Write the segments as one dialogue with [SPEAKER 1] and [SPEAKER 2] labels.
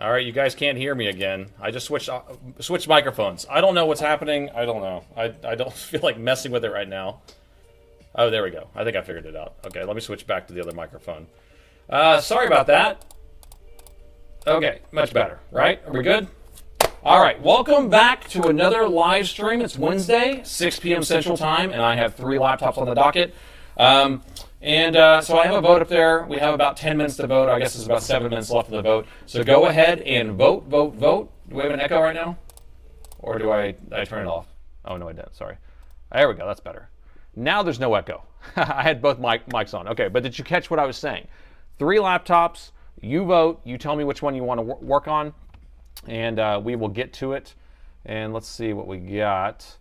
[SPEAKER 1] All right, you guys can't hear me again. I just switched microphones. I don't know what's happening. I don't know. I don't feel like messing with it right now. Oh, there we go. I think I figured it out. Okay, let me switch back to the other microphone. Sorry about that. Okay, much better, right? Are we good? All right, welcome back to another live stream. It's Wednesday, 6 p.m. Central Time, and I have 3 laptops on the docket. So I have a vote up there. We have about 10 minutes to vote. I guess there's about 7 minutes left of the vote. So go ahead and vote. Do we have an echo right now? Or do I turn it off? Oh, no, I didn't. Sorry. There we go. That's better. Now there's no echo. I had both mics on. Okay, but did you catch what I was saying? 3 laptops. You vote. You tell me which one you want to work on, and we will get to it. And let's see what we got.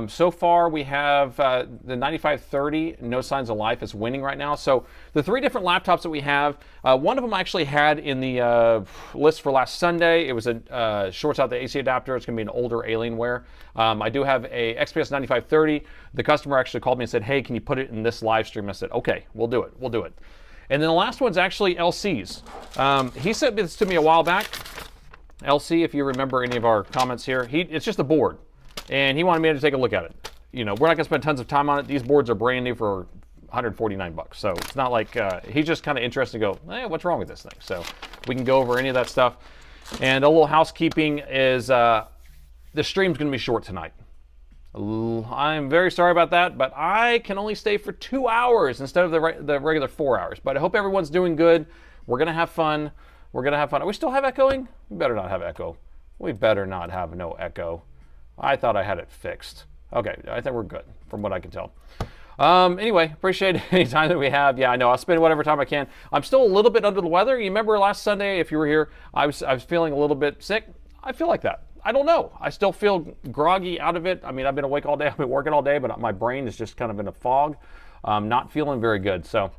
[SPEAKER 1] So far, we have the 9530, No Signs of Life, is winning right now. So the 3 different laptops that we have, one of them I actually had in the list for last Sunday. It was a shorts out the AC adapter. It's going to be an older Alienware. I do have a XPS 9530. The customer actually called me and said, hey, can you put it in this live stream? I said, okay, we'll do it. We'll do it. And then the last one's actually LC's. He sent this to me a while back. LC, if you remember any of our comments here, it's just a board. And he wanted me to take a look at it. You know, we're not going to spend tons of time on it. These boards are brand new for 149 bucks. So it's not like he's just kind of interested to go, what's wrong with this thing? So we can go over any of that stuff. And a little housekeeping is the stream's going to be short tonight. I'm very sorry about that, but I can only stay for 2 hours instead of the regular 4 hours. But I hope everyone's doing good. We're going to have fun. We're going to have fun. Are we still have echoing? We better not have echo. We better not have no echo. I thought I had it fixed. Okay, I think we're good from what I can tell. Anyway, appreciate any time that we have. Yeah, I know, I'll spend whatever time I can. I'm still a little bit under the weather. You remember last Sunday, if you were here, I was feeling a little bit sick. I feel like that. I don't know. I still feel groggy out of it. I mean, I've been awake all day. I've been working all day, but my brain is just kind of in a fog. Not feeling very good. So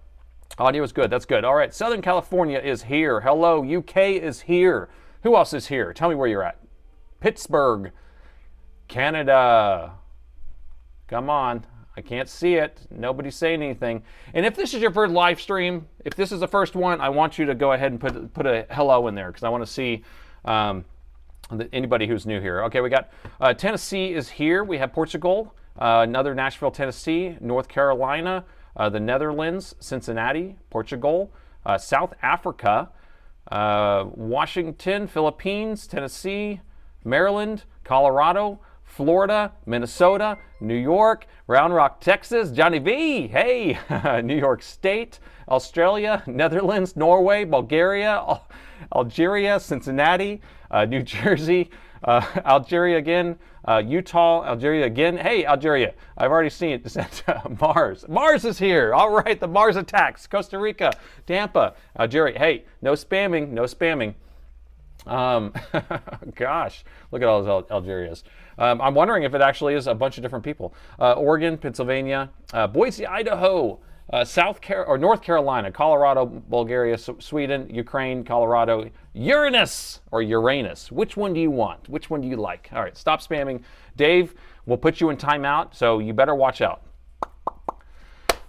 [SPEAKER 1] audio is good. That's good. All right, Southern California is here. Hello, UK is here. Who else is here? Tell me where you're at. Pittsburgh. Canada. Come on. I can't see it. Nobody's saying anything. And if this is your first live stream, if this is the first one, I want you to go ahead and put a hello in there because I want to see anybody who's new here. Okay, we got Tennessee is here. We have Portugal, another Nashville, Tennessee, North Carolina, the Netherlands, Cincinnati, Portugal, South Africa, Washington, Philippines, Tennessee, Maryland, Colorado, Florida, Minnesota, New York, Round Rock, Texas, Johnny V, hey, New York State, Australia, Netherlands, Norway, Bulgaria, Algeria, Cincinnati, New Jersey, Algeria again, Utah, Algeria again. Hey, Algeria, I've already seen it. Mars. Mars is here. All right, the Mars attacks. Costa Rica, Tampa, Algeria. Hey, no spamming, no spamming. Gosh, look at all those Algerias. I'm wondering if it actually is a bunch of different people. Oregon, Pennsylvania, Boise, Idaho, North Carolina, Colorado, Bulgaria, Sweden, Ukraine, Colorado, Uranus or Uranus. Which one do you want? Which one do you like? All right, stop spamming. Dave, we'll put you in timeout, so you better watch out.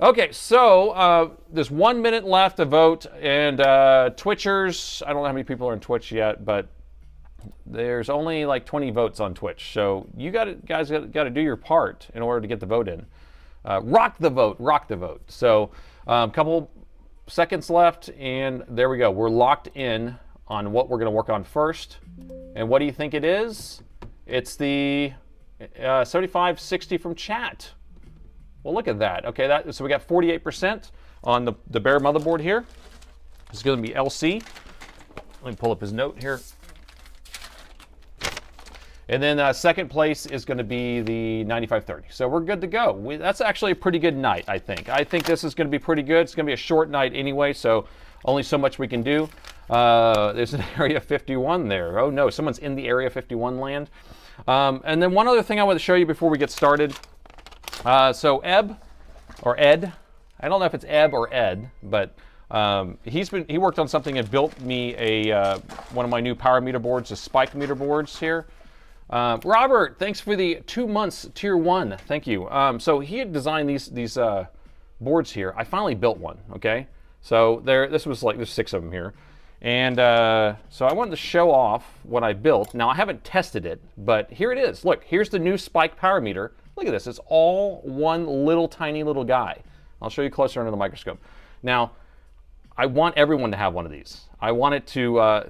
[SPEAKER 1] Okay, so there's 1 minute left to vote, and Twitchers, I don't know how many people are on Twitch yet, but there's only like 20 votes on Twitch, so you guys got to do your part in order to get the vote in. Rock the vote, rock the vote. So a couple seconds left, and there we go. We're locked in on what we're going to work on first. And what do you think it is? It's the 7560 from chat. Well, look at that. Okay, so we got 48% on the bare motherboard here. This is going to be LC. Let me pull up his note here. And then second place is going to be the 9530. So we're good to go. That's actually a pretty good night, I think. I think this is going to be pretty good. It's going to be a short night anyway, so only so much we can do. There's an Area 51 there. Oh no, someone's in the Area 51 land. And then one other thing I want to show you before we get started. So Eb, or Ed, I don't know if it's Eb or Ed, but he worked on something and built me one of my new power meter boards, the spike meter boards here. Robert, thanks for the 2 months tier 1. Thank you. So he had designed these boards here. I finally built one. Okay, so there's 6 of them here, And so I wanted to show off what I built. Now, I haven't tested it, but here it is. Look, here's the new Spike power meter. Look at this. It's all one little tiny little guy. I'll show you closer under the microscope. Now, I want everyone to have one of these. I want it to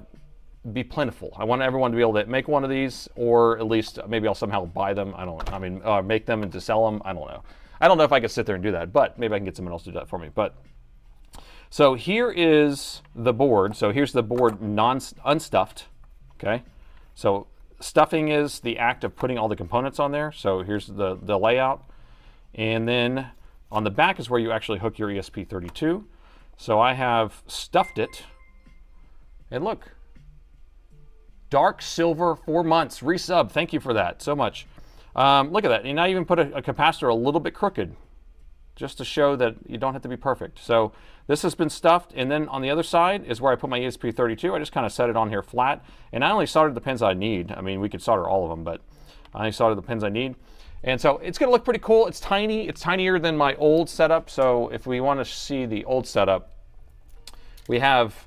[SPEAKER 1] be plentiful. I want everyone to be able to make one of these, or at least maybe I'll somehow buy them. I don't know. I mean, make them and to sell them. I don't know. I don't know if I could sit there and do that, but maybe I can get someone else to do that for me. But so here is the board. So here's the board unstuffed. Okay. So stuffing is the act of putting all the components on there. So here's the layout. And then on the back is where you actually hook your ESP32. So I have stuffed it. And look, dark silver, 4 months, resub. Thank you for that so much. Look at that. And I even put a capacitor a little bit crooked just to show that you don't have to be perfect. So this has been stuffed, and then on the other side is where I put my ESP32. I just kind of set it on here flat, and I only soldered the pins I need. I mean, we could solder all of them, but I only soldered the pins I need. And so it's going to look pretty cool. It's tiny. It's tinier than my old setup. So if we want to see the old setup, we have,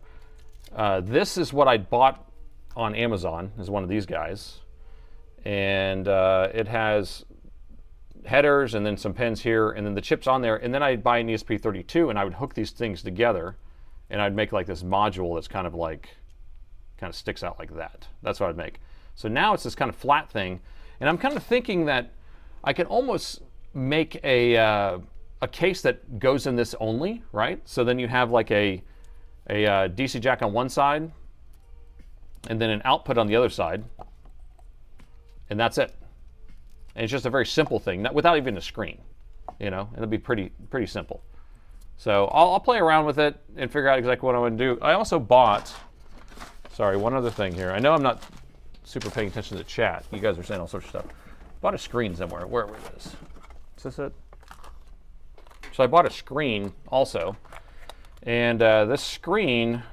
[SPEAKER 1] this is what I bought on Amazon, is one of these guys. And it has headers and then some pins here and then the chips on there, and then I'd buy an ESP32 and I would hook these things together and I'd make like this module that's kind of sticks out like that. That's what I'd make. So now it's this kind of flat thing, and I'm kind of thinking that I can almost make a case that goes in this only, right? So then you have like a DC jack on one side and then an output on the other side, and that's it. And it's just a very simple thing, without even a screen, you know. It'll be pretty simple. So I'll play around with it and figure out exactly what I want to do. I also bought, sorry, one other thing here. I know I'm not super paying attention to the chat. You guys are saying all sorts of stuff. Bought a screen somewhere. Wherever it is. Is this it? So I bought a screen also, and this screen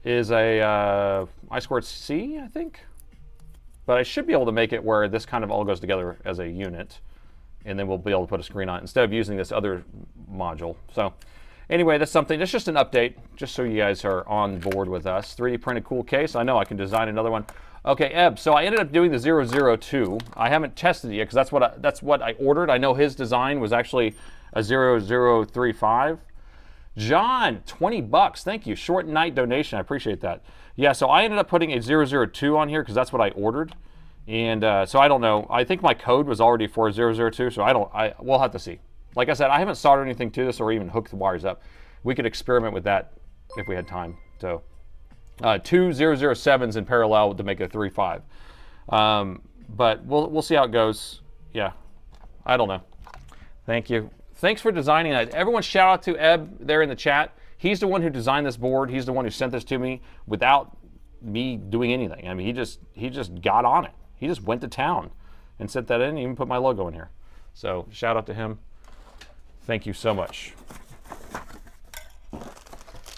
[SPEAKER 1] is a I2C, I think. But I should be able to make it where this kind of all goes together as a unit, and then we'll be able to put a screen on it instead of using this other module. So anyway, that's something. That's just an update, just so you guys are on board with us. 3D printed cool case. I know I can design another one. Okay, Eb. So I ended up doing the 002. I haven't tested it yet because that's what I ordered. I know his design was actually a 0035. John, 20 bucks. Thank you. Short night donation. I appreciate that. Yeah, so I ended up putting a 002 on here because that's what I ordered. And so I don't know. I think my code was already for 002, so we'll have to see. Like I said, I haven't soldered anything to this or even hooked the wires up. We could experiment with that if we had time. So two 007s in parallel to make a 3.5. But we'll see how it goes. Yeah, I don't know. Thank you. Thanks for designing that. Everyone shout out to Eb there in the chat. He's the one who designed this board. He's the one who sent this to me without me doing anything. I mean, he just got on it. He just went to town and sent that in and even put my logo in here. So shout out to him. Thank you so much.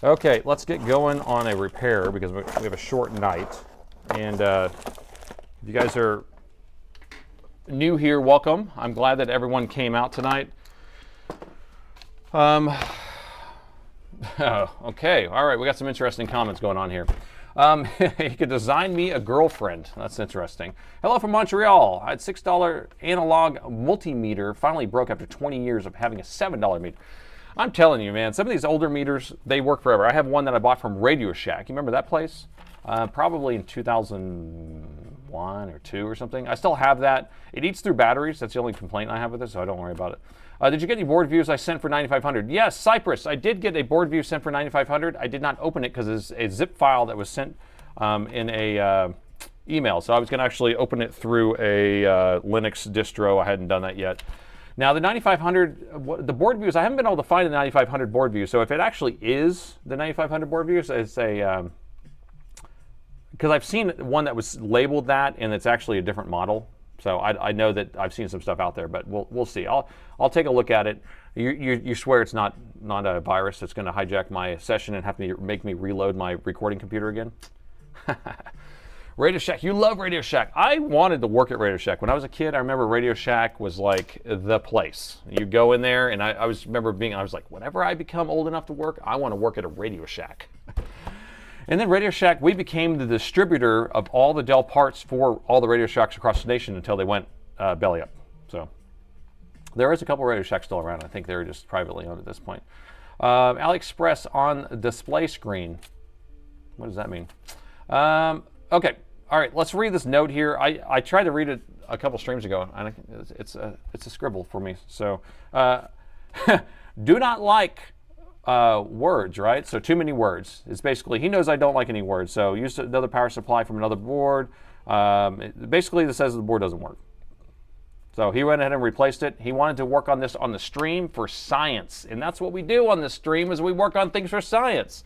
[SPEAKER 1] Okay, let's get going on a repair because we have a short night. And if you guys are new here, welcome. I'm glad that everyone came out tonight. Oh, okay, all right, we got some interesting comments going on here. You could design me a girlfriend. That's interesting. Hello from Montreal. I had $6 analog multimeter. Finally broke after 20 years of having a $7 meter. I'm telling you, man, some of these older meters, they work forever. I have one that I bought from Radio Shack. You remember that place? Probably in 2001 or 2 or something. I still have that. It eats through batteries. That's the only complaint I have with it, so I don't worry about it. Did you get any board views I sent for 9,500? Yes, Cypress. I did get a board view sent for 9,500. I did not open it because it's a zip file that was sent in a email. So I was going to actually open it through a Linux distro. I hadn't done that yet. Now the 9,500, the board views, I haven't been able to find the 9,500 board view. So if it actually is the 9,500 board views, it's a, because I've seen one that was labeled that and it's actually a different model. So I know that I've seen some stuff out there, but we'll see. I'll take a look at it. You swear it's not a virus that's going to hijack my session and have to make me reload my recording computer again? Radio Shack, you love Radio Shack. I wanted to work at Radio Shack. When I was a kid, I remember Radio Shack was like the place. You go in there, and I was whenever I become old enough to work, I want to work at a Radio Shack. And then Radio Shack, we became the distributor of all the Dell parts for all the Radio Shacks across the nation until they went belly up. So there is a couple Radio Shacks still around. I think they're just privately owned at this point. AliExpress on display screen. What does that mean? Okay, all right, let's read this note here. I tried to read it a couple streams ago, and it's a scribble for me. So do not like words, right? So too many words. It's basically, he knows I don't like any words, so use another power supply from another board. Basically, this says the board doesn't work. So he went ahead and replaced it. He wanted to work on this on the stream for science, and that's what we do on the stream, is we work on things for science.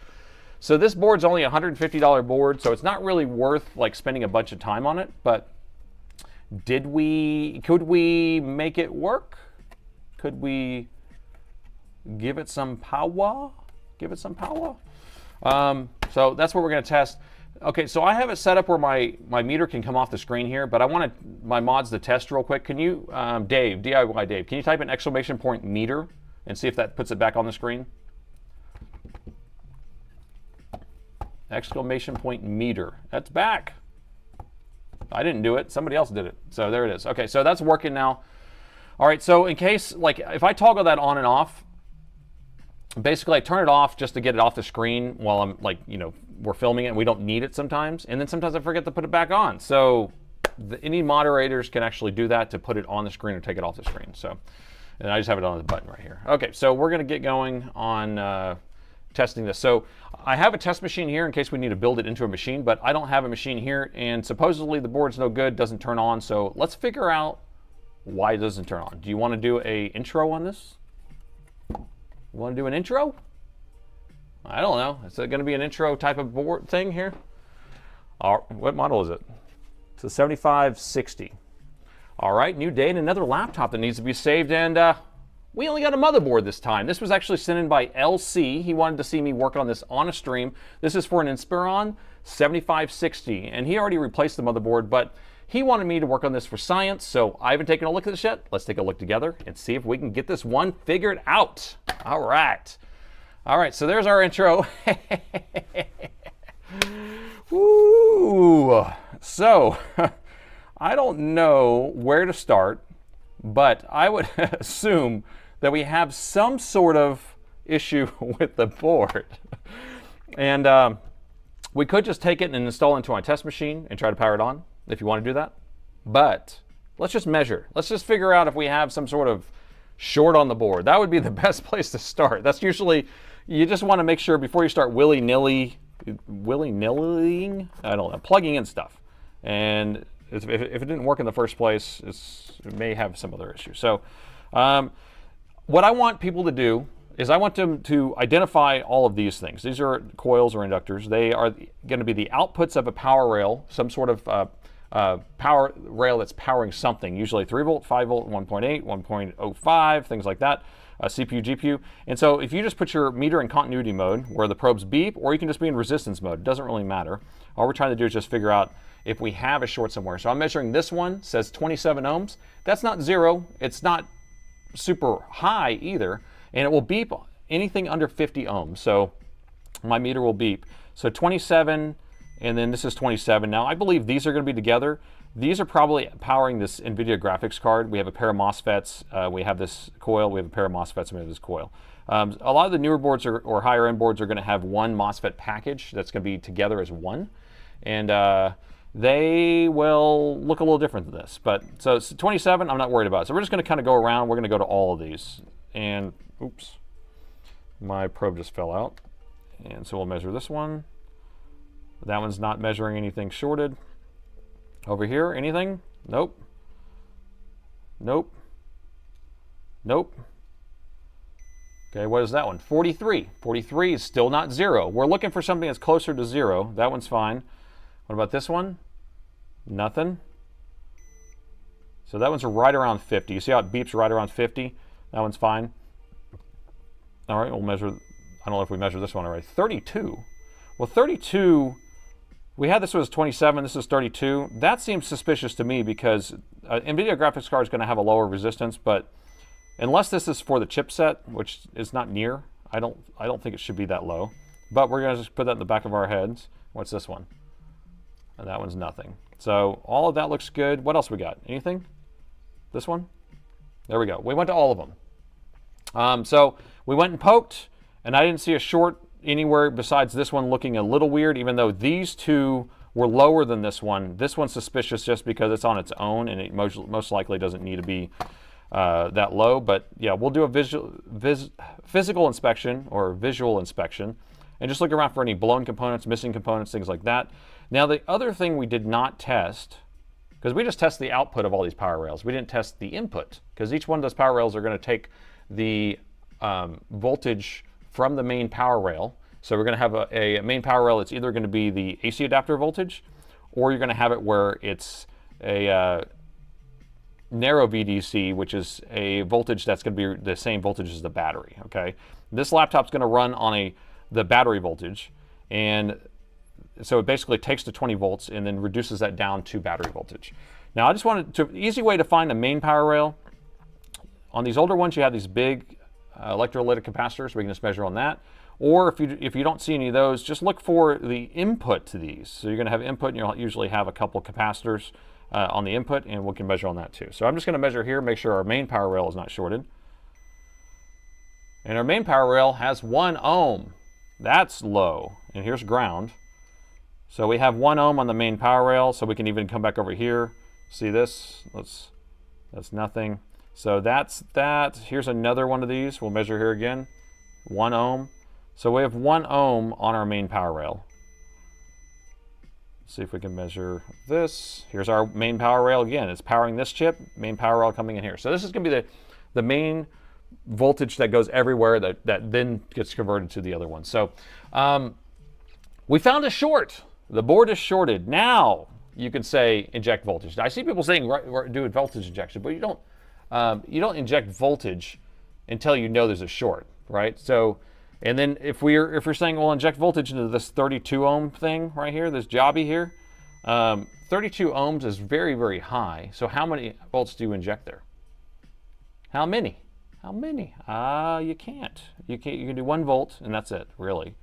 [SPEAKER 1] So this board's only a $150 board, so it's not really worth like spending a bunch of time on it, but could we make it work? Could we give it some power? Give it some power? So that's what we're going to test. Okay, so I have it set up where my meter can come off the screen here, but I wanted my mods to test real quick. Can you, Dave, DIY Dave, can you type an exclamation point meter and see if that puts it back on the screen? Exclamation point meter. That's back. I didn't do it. Somebody else did it. So there it is. Okay, so that's working now. All right, so in case, like, if I toggle that on and off, basically I turn it off just to get it off the screen while I'm, like, you know, we're filming it and we don't need it sometimes. And then sometimes I forget to put it back on. So any moderators can actually do that to put it on the screen or take it off the screen. So, and I just have it on the button right here. Okay, so we're going to get going on testing this. So I have a test machine here in case we need to build it into a machine, but I don't have a machine here, and supposedly the board's no good, doesn't turn on. So let's figure out why it doesn't turn on. Do you want to do a intro on this? You want to do an intro? I don't know. Is it going to be an intro type of board thing here? What model is it? It's a 7560. All right, new day and another laptop that needs to be saved, and we only got a motherboard this time. This was actually sent in by LC. He wanted to see me work on this on a stream. This is for an Inspiron 7560, and he already replaced the motherboard, but he wanted me to work on this for science, so I haven't taken a look at this yet. Let's take a look together and see if we can get this one figured out. All right. All right, so there's our intro. Woo! So, I don't know where to start, but I would assume that we have some sort of issue with the board. And we could just take it and install it into my test machine and try to power it on, if you want to do that. But let's just measure. Let's just figure out if we have some sort of short on the board. That would be the best place to start. That's usually, you just want to make sure before you start willy-nillying, I don't know, plugging in stuff. And if it didn't work in the first place, it may have some other issue. So what I want people to do is I want them to identify all of these things. These are coils or inductors. They are going to be the outputs of a power rail, some sort of power rail that's powering something, usually 3 volt, 5 volt, 1.8, 1.05, things like that, CPU, GPU. And so if you just put your meter in continuity mode where the probes beep, or you can just be in resistance mode, it doesn't really matter. All we're trying to do is just figure out if we have a short somewhere. So I'm measuring this one, says 27 ohms. That's not zero, it's not super high either, and it will beep anything under 50 ohms. So my meter will beep. So 27, and then this is 27. Now I believe these are going to be together. These are probably powering this NVIDIA graphics card. We have a pair of MOSFETs. We have this coil. We have a pair of MOSFETs. And we have this coil. A lot of the newer boards or higher end boards are going to have one MOSFET package that's going to be together as one. And they will look a little different than this. But so it's 27, I'm not worried about it. So we're just going to kind of go around. We're going to go to all of these. And oops, my probe just fell out. And so we'll measure this one. That one's not measuring anything shorted. Over here, anything? Nope. Nope. Nope. Okay, what is that one? 43. 43 is still not zero. We're looking for something that's closer to zero. That one's fine. What about this one? Nothing. So that one's right around 50. You see how it beeps right around 50? That one's fine. All right, we'll measure. I don't know if we measured this one already. 32. Well, 32, we had this was 27, this is 32. That seems suspicious to me because NVIDIA graphics card is going to have a lower resistance, but unless this is for the chipset, which is not near, I don't think it should be that low. but we're going to just put that in the back of our heads. What's this one? And that one's nothing. So all of that looks good. What else we got? Anything? This one? There we go. We went to all of them. So we went and poked, and I didn't see a short anywhere besides this one looking a little weird, even though these two were lower than this one. This one's suspicious just because it's on its own, and it most likely doesn't need to be that low. But yeah, we'll do a physical inspection or visual inspection and just look around for any blown components, missing components, things like that. Now, the other thing we did not test, because we just test the output of all these power rails. We didn't test the input, because each one of those power rails are going to take the voltage from the main power rail. So we're going to have a main power rail. It's either going to be the AC adapter voltage, or you're going to have it where it's a narrow VDC, which is a voltage that's going to be the same voltage as the battery. Okay, this laptop's going to run on the battery voltage, and so it basically takes the 20 volts and then reduces that down to battery voltage. Now, I just wanted to easy way to find a main power rail. On these older ones, you have these big electrolytic capacitors. We can just measure on that. Or if you don't see any of those, just look for the input to these. So you're going to have input, and you'll usually have a couple capacitors on the input, and we can measure on that too. So I'm just going to measure here, make sure our main power rail is not shorted. And our main power rail has 1 ohm. That's low. And here's ground. So we have 1 ohm on the main power rail, so we can even come back over here. See this? That's nothing. So that's that. Here's another one of these. We'll measure here again. 1 ohm. So we have 1 ohm on our main power rail. See if we can measure this. Here's our main power rail again. It's powering this chip, main power rail coming in here. So this is going to be the main voltage that goes everywhere that then gets converted to the other one. So we found a short. The board is shorted. Now you can say inject voltage. I see people saying do a voltage injection, but you don't inject voltage until you know there's a short, right? So, and then if we're saying we'll inject voltage into this 32 ohm thing right here, this jobby here, 32 ohms is very, very high. So how many volts do you inject there? How many? How many? You can't. You can do 1 volt, and that's it, really.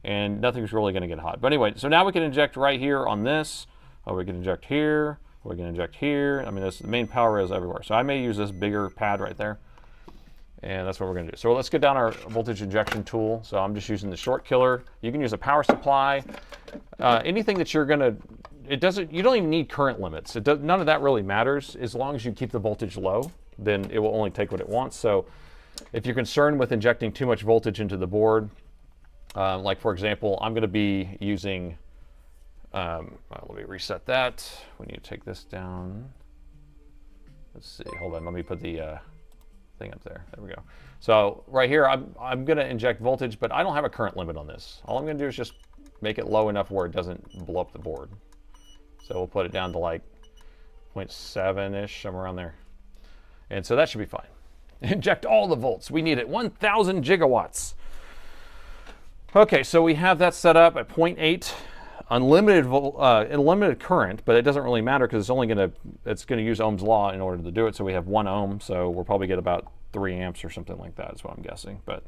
[SPEAKER 1] And nothing's really going to get hot. But anyway, so now we can inject right here on this. Or we can inject here. Or we can inject here. I mean, the main power rail is everywhere. So I may use this bigger pad right there. And that's what we're going to do. So let's get down our voltage injection tool. So I'm just using the short killer. You can use a power supply. Anything that you're going to... You don't even need current limits. None of that really matters. As long as you keep the voltage low, then it will only take what it wants. So if you're concerned with injecting too much voltage into the board, like for example, I'm going to be using, let me reset that. We need to take this down. Let's see, hold on, let me put the thing up there. There we go. So right here, I'm going to inject voltage, but I don't have a current limit on this. All I'm going to do is just make it low enough where it doesn't blow up the board. So we'll put it down to like 0.7-ish, somewhere around there. And so that should be fine. Inject all the volts. We need it, 1,000 gigawatts. Okay, so we have that set up at 0.8, unlimited current, but it doesn't really matter because it's gonna use Ohm's law in order to do it. So we have 1 ohm, so we'll probably get about 3 amps or something like that is what I'm guessing. But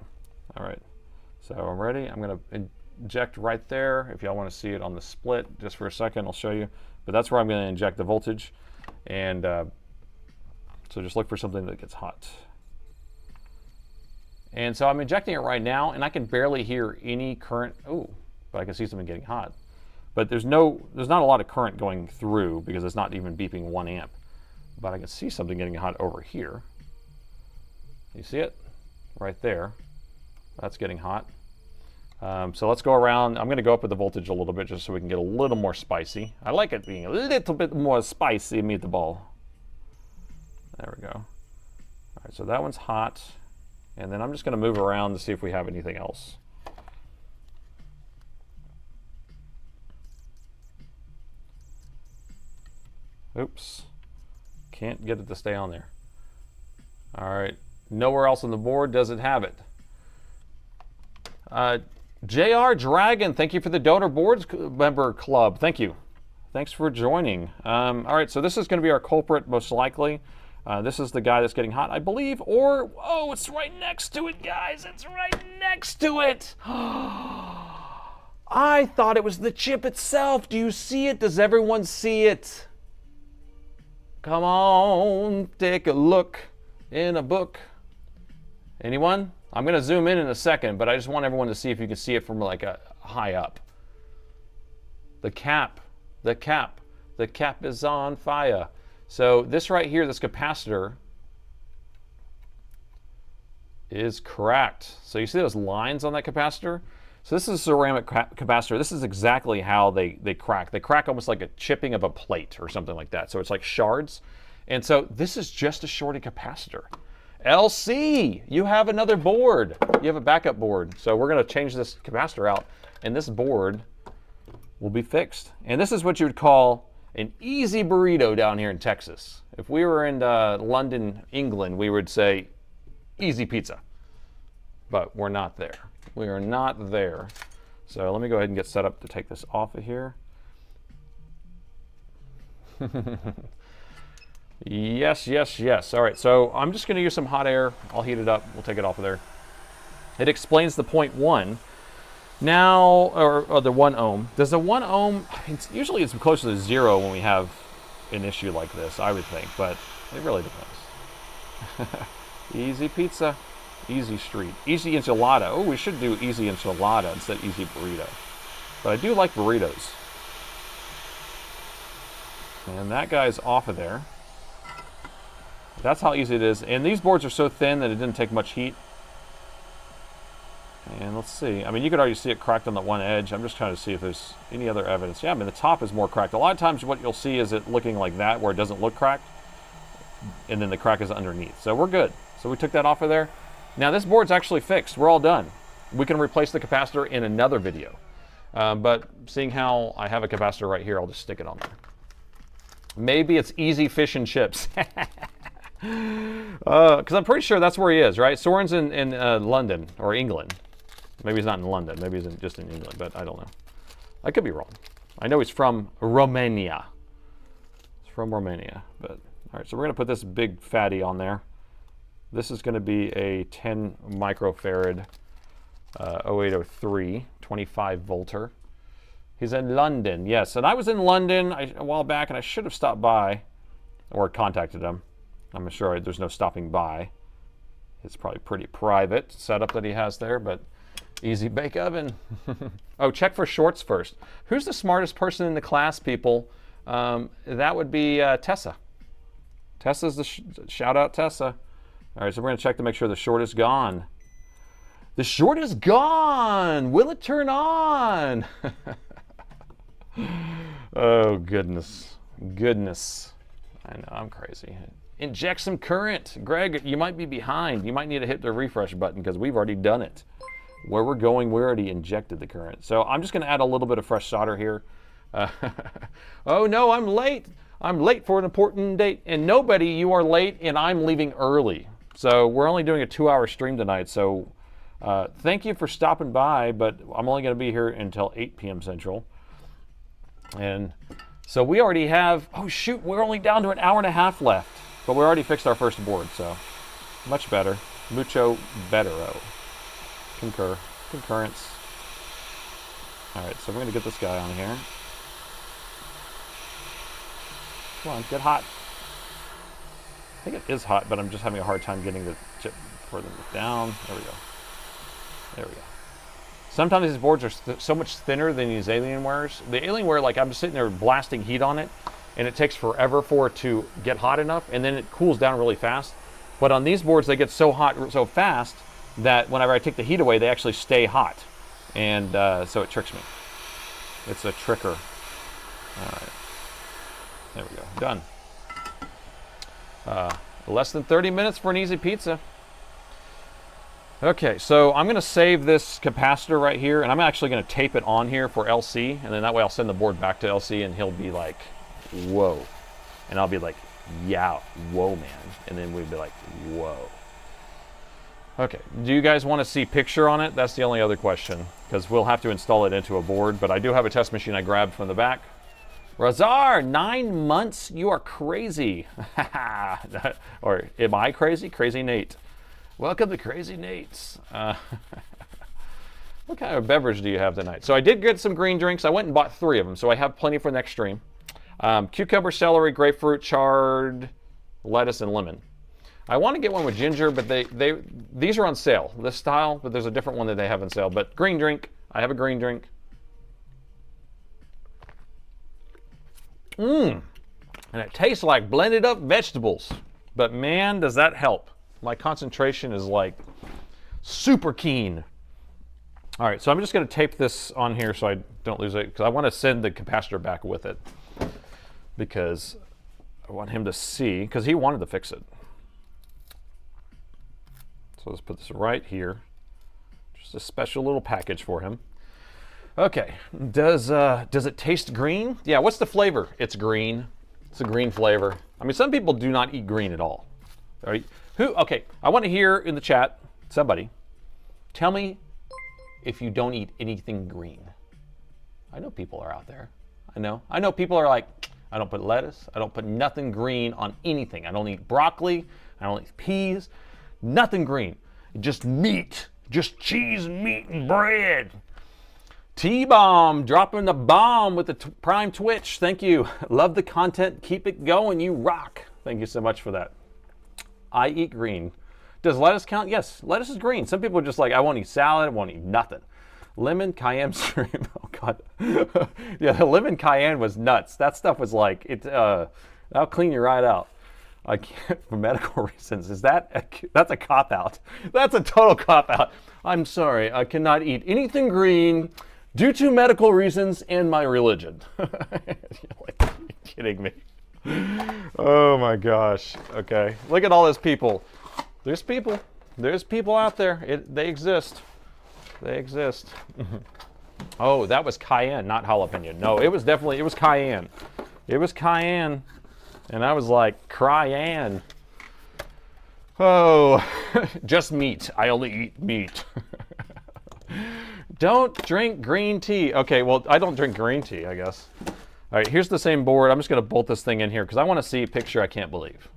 [SPEAKER 1] all right, so I'm ready. I'm gonna inject right there. If y'all want to see it on the split, just for a second, I'll show you. But that's where I'm gonna inject the voltage, and so just look for something that gets hot. And so I'm injecting it right now, and I can barely hear any current. Oh, but I can see something getting hot. But there's not a lot of current going through because it's not even beeping 1 amp. But I can see something getting hot over here. You see it? Right there. That's getting hot. So let's go around. I'm going to go up with the voltage a little bit just so we can get a little more spicy. I like it being a little bit more spicy, meatball. There we go. All right, so that one's hot. And then I'm just going to move around to see if we have anything else. Oops. Can't get it to stay on there. All right. Nowhere else on the board does it have it. JR Dragon, thank you for the Donor Boards member club. Thank you. Thanks for joining. All right, so this is going to be our culprit most likely. This is the guy that's getting hot, I believe, or, oh, it's right next to it, guys. It's right next to it. I thought it was the chip itself. Do you see it? Does everyone see it? Come on, take a look in a book. Anyone? I'm going to zoom in a second, but I just want everyone to see if you can see it from like a high up. The cap is on fire. So this right here, this capacitor is cracked. So you see those lines on that capacitor? So this is a ceramic capacitor. This is exactly how they crack. They crack almost like a chipping of a plate or something like that. So it's like shards. And so this is just a shorty capacitor. LC, you have another board. You have a backup board. So we're going to change this capacitor out, and this board will be fixed. And this is what you would call an easy burrito down here in Texas. If we were in London, England, we would say easy pizza. But we're not there. We are not there. So let me go ahead and get set up to take this off of here. Yes, yes, yes. All right, so I'm just going to use some hot air. I'll heat it up. We'll take it off of there. It explains the 0.1. Now, or the 1 ohm. Does the 1 ohm, usually it's closer to 0 when we have an issue like this, I would think, but it really depends. Easy pizza, easy street. Easy enchilada. Oh, we should do easy enchilada instead of easy burrito. But I do like burritos. And that guy's off of there. That's how easy it is. And these boards are so thin that it didn't take much heat. And let's see. I mean, you could already see it cracked on the one edge. I'm just trying to see if there's any other evidence. Yeah, I mean, the top is more cracked. A lot of times what you'll see is it looking like that, where it doesn't look cracked. And then the crack is underneath. So we're good. So we took that off of there. Now this board's actually fixed. We're all done. We can replace the capacitor in another video. But seeing how I have a capacitor right here, I'll just stick it on there. Maybe it's easy fish and chips. Because I'm pretty sure that's where he is, right? Soren's in London or England. Maybe he's not in London. Maybe he's just in England, but I don't know. I could be wrong. I know he's from Romania. He's from Romania. But all right, so we're going to put this big fatty on there. This is going to be a 10 microfarad 0803 25 volter. He's in London, yes. And I was in London a while back, and I should have stopped by or contacted him. I'm sure there's no stopping by. It's probably pretty private setup that he has there, but easy bake oven. Oh, check for shorts first. Who's the smartest person in the class, people? That would be Tessa. Tessa's the shout out, Tessa. All right, so we're going to check to make sure the short is gone. The short is gone. Will it turn on? Oh, goodness. Goodness. I know, I'm crazy. Inject some current. Greg, you might be behind. You might need to hit the refresh button because we've already done it. Where we're going, we already injected the current. So I'm just going to add a little bit of fresh solder here. Oh, no, I'm late. I'm late for an important date. And nobody, you are late, and I'm leaving early. So we're only doing a 2-hour stream tonight. So thank you for stopping by, but I'm only going to be here until 8 p.m. Central. And so we already have, oh shoot, we're only down to an hour and a half left. But we already fixed our first board, so much better. Mucho bettero. Concur. Concurrence. All right, so we're going to get this guy on here. Come on, get hot. I think it is hot, but I'm just having a hard time getting the chip further down. There we go. There we go. Sometimes these boards are so much thinner than these Alienwares. The Alienware, like I'm just sitting there blasting heat on it, and it takes forever for it to get hot enough, and then it cools down really fast. But on these boards, they get so hot so fast that whenever I take the heat away, they actually stay hot. And so it tricks me. It's a tricker. All right. There we go. Done. Less than 30 minutes for an easy pizza. Okay, so I'm going to save this capacitor right here, and I'm actually going to tape it on here for LC, and then that way I'll send the board back to LC, and he'll be like, whoa. And I'll be like, yeah, whoa, man. And then we'd be like, whoa. Okay, do you guys want to see picture on it? That's the only other question, because we'll have to install it into a board, but I do have a test machine I grabbed from the back. Razar, 9 months? You are crazy. Or am I crazy? Crazy Nate. Welcome to Crazy Nate's. What kind of beverage do you have tonight? So I did get some green drinks. I went and bought 3 of them, so I have plenty for next stream. Cucumber, celery, grapefruit, chard, lettuce, and lemon. I want to get one with ginger, but these are on sale, this style, but there's a different one that they have on sale. But green drink, I have a green drink. And it tastes like blended up vegetables. But man, does that help. My concentration is like super keen. All right, so I'm just going to tape this on here so I don't lose it, because I want to send the capacitor back with it, because I want him to see, because he wanted to fix it. So let's put this right here. Just a special little package for him. Okay, does it taste green? Yeah, what's the flavor? It's green. It's a green flavor. I mean, some people do not eat green at all. All right. Okay, I want to hear in the chat, somebody, tell me if you don't eat anything green. I know people are out there. I know people are like, I don't put lettuce, I don't put nothing green on anything. I don't eat broccoli, I don't eat peas, nothing green. Just meat, just cheese, meat, and bread. T-Bomb dropping the bomb with the Prime Twitch. Thank you. Love the content. Keep it going. You rock. Thank you so much for that. I eat green. Does lettuce count? Yes, lettuce is green. Some people are just like, I won't eat salad, I won't eat nothing. Lemon cayenne stream. Oh God. Yeah, the lemon cayenne was nuts. That stuff was like, that'll clean you right out. I can't, for medical reasons. That's a cop-out. That's a total cop-out. I'm sorry, I cannot eat anything green due to medical reasons and my religion. You're like, are you kidding me? Oh my gosh. Okay, look at all those people. There's people out there. They exist. They exist. Oh, that was cayenne, not jalapeno. No, it was cayenne. It was cayenne. And I was like, crying. Oh, just meat. I only eat meat. Don't drink green tea. Okay, well, I don't drink green tea, I guess. All right, here's the same board. I'm just going to bolt this thing in here because I want to see a picture I can't believe.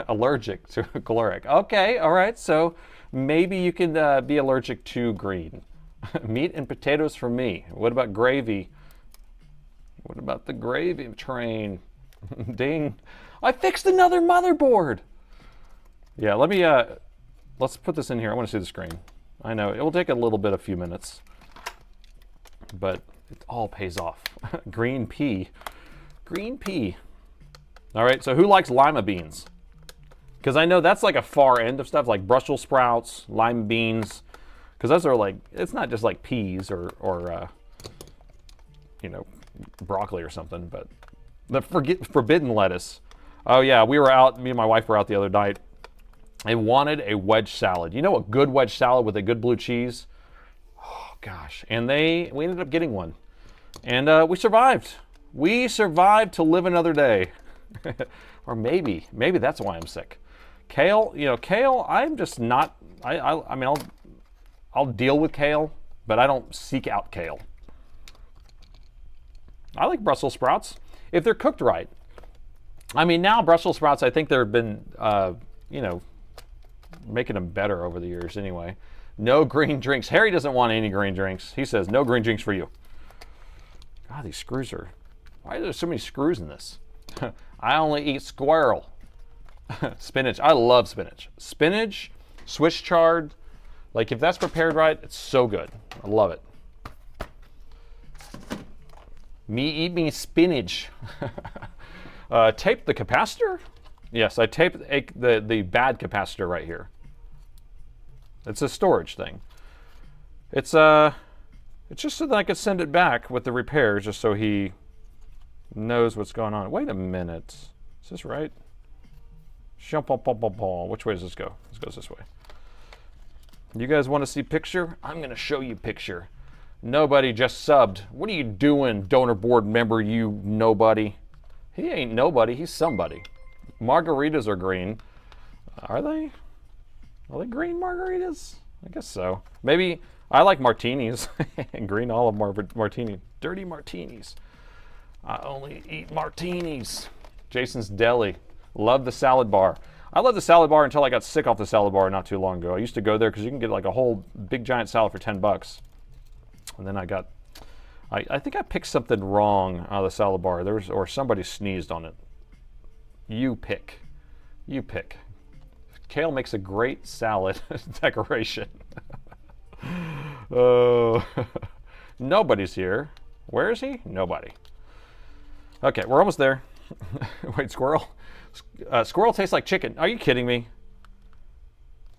[SPEAKER 1] Allergic to caloric. Okay, all right, so maybe you can be allergic to green. Meat and potatoes for me. What about gravy? What about the gravy train? Ding. I fixed another motherboard. Yeah, let's put this in here. I want to see the screen. I know, it will take a few minutes, but it all pays off. Green pea. Green pea. All right, so who likes lima beans? Because I know that's like a far end of stuff, like Brussels sprouts, lima beans, because those are like, it's not just like peas or broccoli or something, but the forbidden lettuce. Oh yeah, we were out, me and my wife were out the other night and wanted a wedge salad. You know, a good wedge salad with a good blue cheese? Oh gosh, and we ended up getting one. And we survived. We survived to live another day. Or maybe that's why I'm sick. Kale, kale, I'm just not, I mean, I'll deal with kale, but I don't seek out kale. I like Brussels sprouts if they're cooked right. I mean, now Brussels sprouts, I think there have been, making them better over the years anyway. No green drinks. Harry doesn't want any green drinks. He says, no green drinks for you. God, these screws are, why are there so many screws in this? I only eat squirrel. Spinach. I love spinach. Spinach, Swiss chard. Like if that's prepared right, it's so good. I love it. Eat me spinach. Tape the capacitor? Yes, I taped the bad capacitor right here. It's a storage thing. It's just so that I could send it back with the repairs, just so he knows what's going on. Wait a minute. Is this right? Which way does this go? This goes this way. You guys want to see picture? I'm going to show you picture. Nobody just subbed. What are you doing, donor board member, you nobody? He ain't nobody. He's somebody. Margaritas are green. Are they? Are they green margaritas? I guess so. Maybe I like martinis. Green olive martini. Dirty martinis. I only eat martinis. Jason's Deli. Love the salad bar. I love the salad bar until I got sick off the salad bar not too long ago. I used to go there because you can get like a whole big giant salad for $10. And then I think I picked something wrong out of the salad bar. Or somebody sneezed on it. You pick. Kale makes a great salad decoration. Oh, nobody's here. Where is he? Nobody. Okay, we're almost there. Wait, squirrel? Squirrel tastes like chicken. Are you kidding me?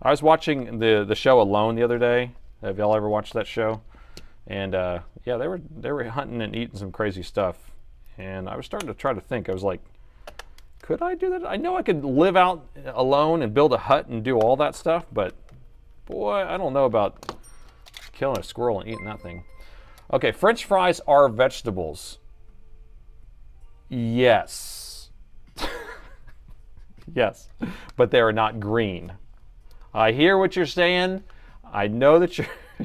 [SPEAKER 1] I was watching the show Alone the other day. Have y'all ever watched that show? And yeah, they were hunting and eating some crazy stuff. And I was starting to try to think. I was like, could I do that? I know I could live out alone and build a hut and do all that stuff, but boy, I don't know about killing a squirrel and eating that thing. Okay, French fries are vegetables. Yes. Yes, but they are not green. I hear what you're saying. I know that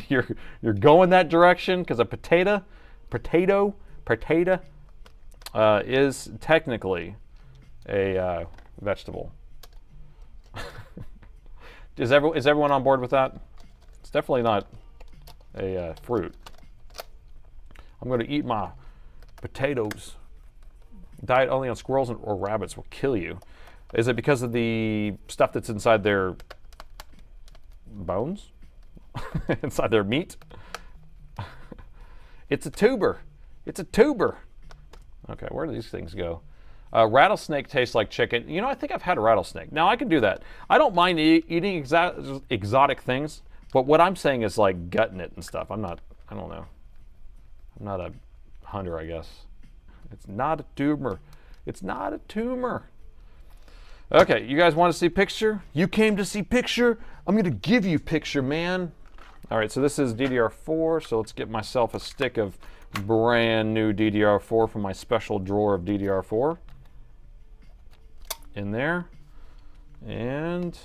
[SPEAKER 1] you're going that direction because a potato is technically a vegetable. Is everyone on board with that? It's definitely not a fruit. I'm going to eat my potatoes. Diet only on squirrels or rabbits will kill you. Is it because of the stuff that's inside their bones? Inside their meat? It's a tuber. It's a tuber. Okay, where do these things go? Rattlesnake tastes like chicken. You know, I think I've had a rattlesnake. Now, I can do that. I don't mind eating exotic things, but what I'm saying is like gutting it and stuff. I don't know. I'm not a hunter, I guess. It's not a tumor. It's not a tumor. Okay, you guys want to see picture? You came to see picture? I'm going to give you picture, man. All right, so this is DDR4, so let's get myself a stick of brand new DDR4 from my special drawer of DDR4. In there. And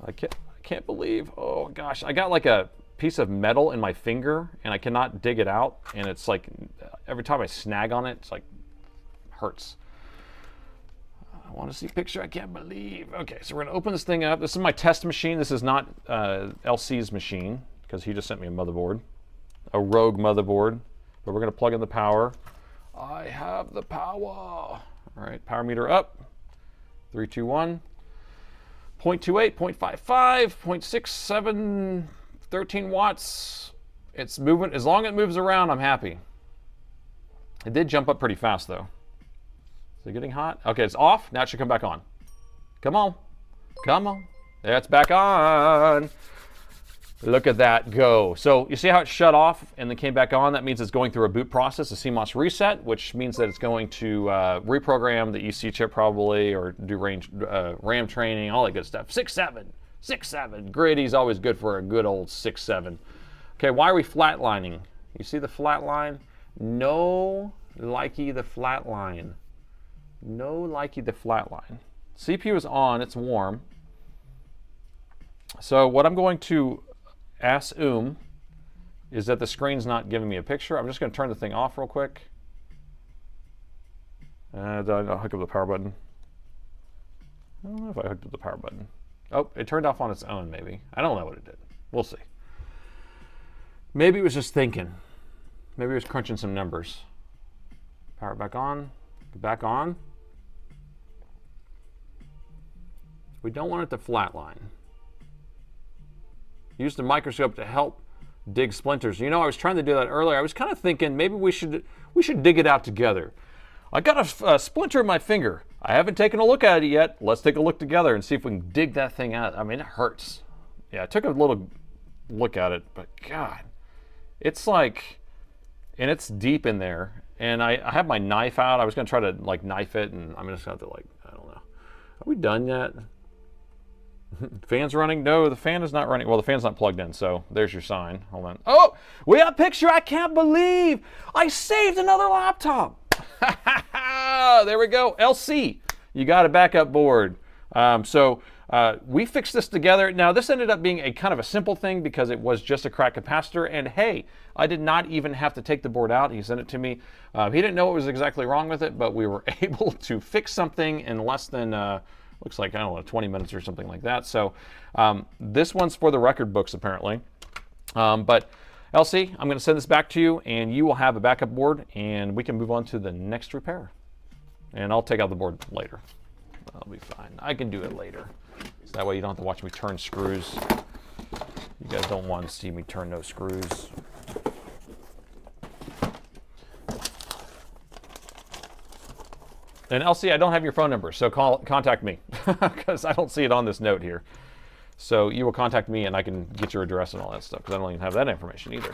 [SPEAKER 1] I can't believe, oh gosh, I got like a piece of metal in my finger and I cannot dig it out, and it's like every time I snag on it, it's like hurts. I want to see picture. I can't believe. Okay, so we're gonna open this thing up. This is my test machine. This is not LC's machine because he just sent me a motherboard, a rogue motherboard. But we're gonna plug in the power. I have the power. All right, power meter up. 3, 2, 1. 0.28, 0.55, 0.67, 13 watts. It's moving. As long as it moves around, I'm happy. It did jump up pretty fast though. Is it getting hot? Okay, it's off. Now it should come back on. Come on. Come on. There, it's back on. Look at that go. So you see how it shut off and then came back on? That means it's going through a boot process, a CMOS reset, which means that it's going to reprogram the EC chip probably, or do RAM training, all that good stuff. 6.7. Gritty's always good for a good old 6.7. Okay, why are we flatlining? You see the flat line? No likey the flat line. No likey the flat line. CPU is on, it's warm. So what I'm going to assume is that the screen's not giving me a picture. I'm just going to turn the thing off real quick. And I'll hook up the power button. I don't know if I hooked up the power button. Oh, it turned off on its own maybe. I don't know what it did. We'll see. Maybe it was just thinking. Maybe it was crunching some numbers. Power back on. Back on. We don't want it to flatline. Use the microscope to help dig splinters. You know, I was trying to do that earlier. I was kind of thinking maybe we should dig it out together. I got a splinter in my finger. I haven't taken a look at it yet. Let's take a look together and see if we can dig that thing out. I mean, it hurts. Yeah, I took a little look at it, but God, it's like, and it's deep in there. And I have my knife out. I was going to try to like knife it, and I'm just going to have to like, I don't know. Are we done yet? Fan's running? No, the fan is not running. Well, the fan's not plugged in, so there's your sign. Hold on. Oh, we got a picture. I can't believe I saved another laptop. There we go. LC, you got a backup board. We fixed this together. Now, this ended up being a kind of a simple thing because it was just a cracked capacitor. And hey, I did not even have to take the board out. He sent it to me. He didn't know what was exactly wrong with it, but we were able to fix something in less than... looks like, I don't know, 20 minutes or something like that. So this one's for the record books, apparently. But Elsie, I'm going to send this back to you, and you will have a backup board, and we can move on to the next repair. And I'll take out the board later. That'll be fine. I can do it later. So that way you don't have to watch me turn screws. You guys don't want to see me turn those screws. And Elsie, I don't have your phone number, so contact me, because I don't see it on this note here. So you will contact me, and I can get your address and all that stuff, because I don't even have that information either.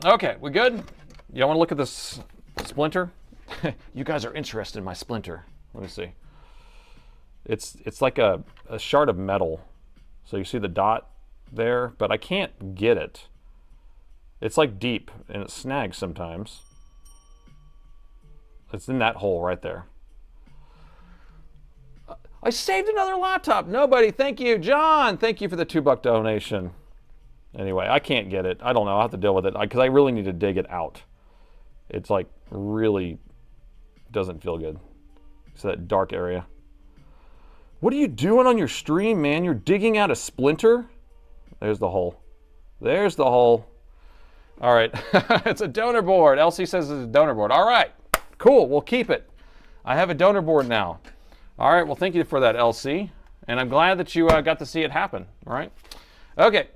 [SPEAKER 1] Okay, we good? You want to look at this splinter? You guys are interested in my splinter. Let me see. It's like a shard of metal. So you see the dot there, but I can't get it. It's like deep, and it snags sometimes. It's in that hole right there. I saved another laptop. Nobody. Thank you. John, thank you for the $2 donation. Anyway, I can't get it. I don't know. I'll have to deal with it because I really need to dig it out. It's like really doesn't feel good. It's that dark area. What are you doing on your stream, man? You're digging out a splinter? There's the hole. There's the hole. All right. It's a donor board. Elsie says it's a donor board. All right. Cool, we'll keep it. I have a donor board now. All right, well, thank you for that, LC. And I'm glad that you got to see it happen, all right? Okay,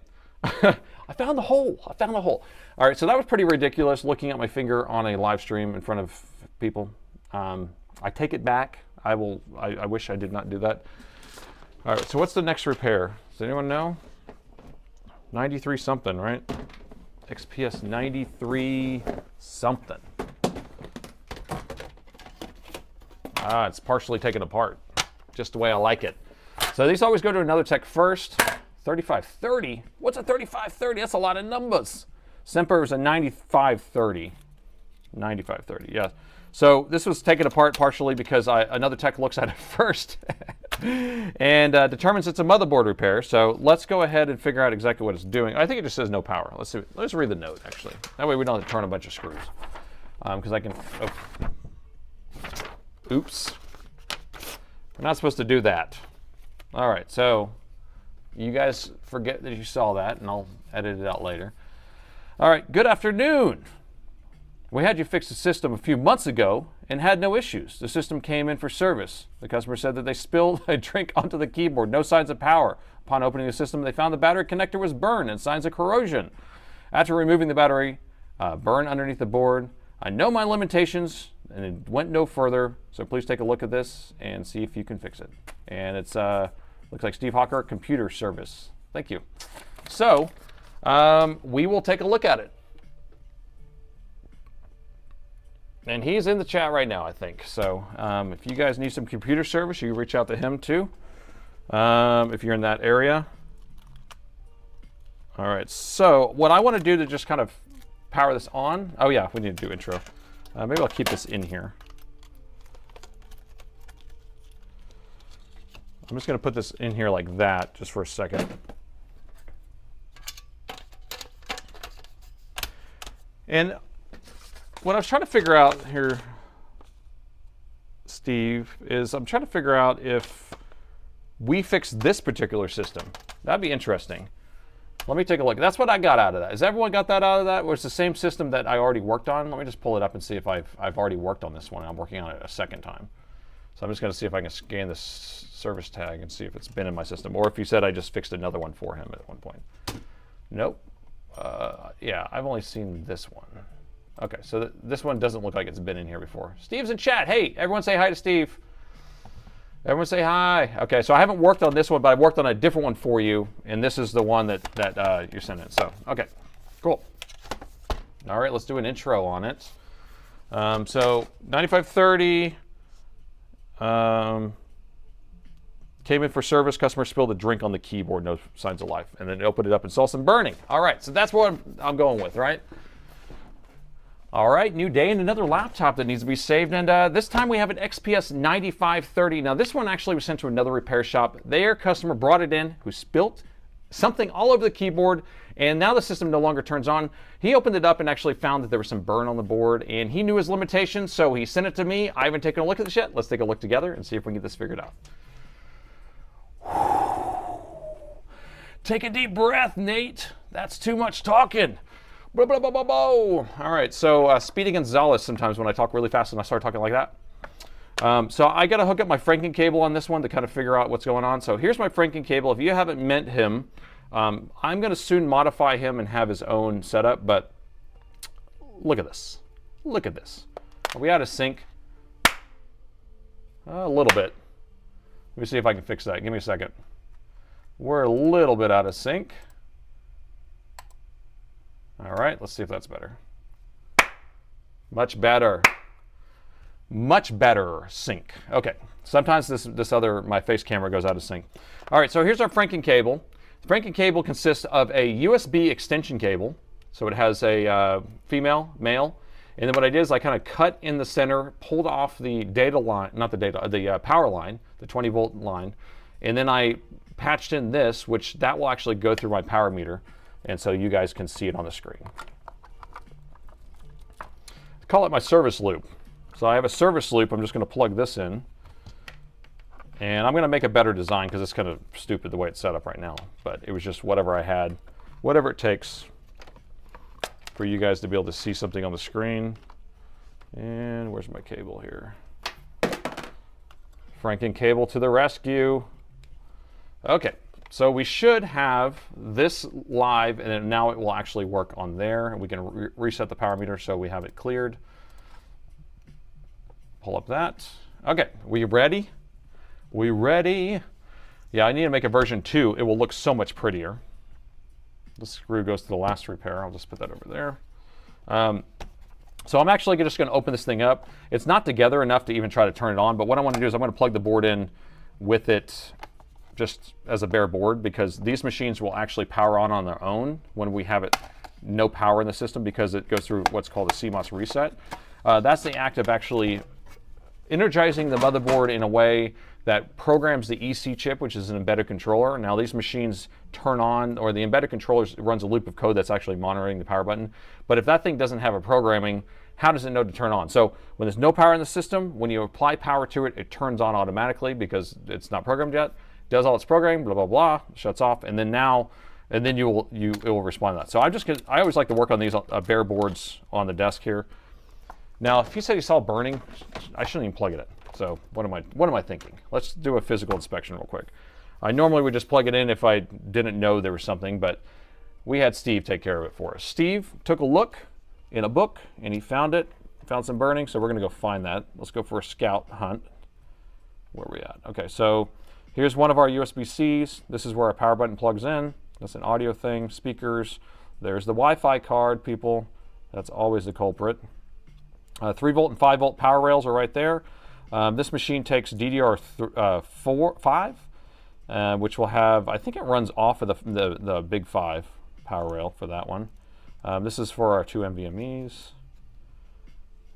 [SPEAKER 1] I found the hole. I found the hole. All right, so that was pretty ridiculous, looking at my finger on a live stream in front of people. I take it back. I wish I did not do that. All right, so what's the next repair? Does anyone know? 93 something, right? XPS 93 something. Ah, it's partially taken apart, just the way I like it. So these always go to another tech first. 3530? What's a 3530? That's a lot of numbers. Semper is a 9530. 9530, yeah. So this was taken apart partially because another tech looks at it first and determines it's a motherboard repair. So let's go ahead and figure out exactly what it's doing. I think it just says no power. Let's see. Let's read the note, actually. That way we don't have to turn a bunch of screws. Because I can... Oh. Oops. We're not supposed to do that. All right, so you guys forget that you saw that, and I'll edit it out later. All right, good afternoon. We had you fix the system a few months ago and had no issues. The system came in for service. The customer said that they spilled a drink onto the keyboard, no signs of power. Upon opening the system, they found the battery connector was burned and signs of corrosion. After removing the battery, burn underneath the board. I know my limitations, and it went no further, so please take a look at this and see if you can fix it. And it's looks like Steve Hawker, computer service. Thank you. So we will take a look at it. And he's in the chat right now, I think. So if you guys need some computer service, you can reach out to him too, if you're in that area. All right, so what I want to do to just kind of power this on. Oh yeah, we need to do intro. Maybe I'll keep this in here. I'm just going to put this in here like that just for a second. And what I was trying to figure out here, Steve, is I'm trying to figure out if we fix this particular system. That'd be interesting. Let me take a look. That's what I got out of that. Has everyone got that out of that? Or it's the same system that I already worked on? Let me just pull it up and see if I've already worked on this one. I'm working on it a second time. So I'm just going to see if I can scan this service tag and see if it's been in my system. Or if you said I just fixed another one for him at one point. Nope. Yeah, I've only seen this one. Okay, so this one doesn't look like it's been in here before. Steve's in chat. Hey, everyone say hi to Steve. Everyone say hi. Okay, so I haven't worked on this one, but I worked on a different one for you, and this is the one that you're sending. So, okay, cool. All right, let's do an intro on it. So 9530 came in for service. Customer spilled a drink on the keyboard, no signs of life, and then opened it up and saw some burning. All right, so that's what I'm going with, right? All right, new day and another laptop that needs to be saved, and this time we have an XPS 9530. Now this one actually was sent to another repair shop. Their customer brought it in, who spilt something all over the keyboard, and now the system no longer turns on. He opened it up and actually found that there was some burn on the board, and he knew his limitations, so he sent it to me. I haven't taken a look at this yet. Let's take a look together and see if we can get this figured out. Take a deep breath, Nate. That's too much talking. Blah, blah, blah, blah, blah. All right, so Speedy Gonzalez sometimes when I talk really fast and I start talking like that. So I got to hook up my Franken cable on this one to kind of figure out what's going on. So here's my Franken cable. If you haven't met him, I'm going to soon modify him and have his own setup, but look at this. Look at this. Are we out of sync? A little bit. Let me see if I can fix that. Give me a second. We're a little bit out of sync. All right, let's see if that's better. Much better. Much better sync. Okay, sometimes my face camera goes out of sync. All right, so here's our Franken cable. The Franken cable consists of a USB extension cable. So it has a female, male. And then what I did is I kind of cut in the center, pulled off the data line, not the data, the power line, the 20 volt line. And then I patched in this, which that will actually go through my power meter. And so you guys can see it on the screen. I call it my service loop. So I have a service loop. I'm just going to plug this in. And I'm going to make a better design because it's kind of stupid the way it's set up right now. But it was just whatever I had, whatever it takes for you guys to be able to see something on the screen. And where's my cable here? Franken cable to the rescue. Okay, so we should have this live, and then now it will actually work on there. And we can reset the power meter so we have it cleared. Pull up that. Okay, we ready? We ready? Yeah, I need to make a version 2. It will look so much prettier. The screw goes to the last repair. I'll just put that over there. So I'm actually just going to open this thing up. It's not together enough to even try to turn it on, but what I want to do is I'm going to plug the board in with it just as a bare board, because these machines will actually power on their own when we have it no power in the system, because it goes through what's called a CMOS reset. That's the act of actually energizing the motherboard in a way that programs the EC chip, which is an embedded controller. Now these machines turn on, or the embedded controller runs a loop of code that's actually monitoring the power button. But if that thing doesn't have a programming, how does it know to turn on? So when there's no power in the system, when you apply power to it, it turns on automatically because it's not programmed yet. Does all its programming, blah, blah, blah, shuts off, and then it will respond to that. So I always like to work on these bare boards on the desk here. Now, if you said you saw burning, I shouldn't even plug it in. So what am I thinking? Let's do a physical inspection real quick. I normally would just plug it in if I didn't know there was something, but we had Steve take care of it for us. Steve took a look in a book and he found some burning, so we're gonna go find that. Let's go for a scout hunt. Where are we at? Okay, so here's one of our USB-Cs. This is where our power button plugs in. That's an audio thing, speakers. There's the Wi-Fi card, people. That's always the culprit. 3 volt and 5 volt power rails are right there. This machine takes DDR5, which will have, I think it runs off of the big 5 power rail for that one. This is for our 2 NVMEs.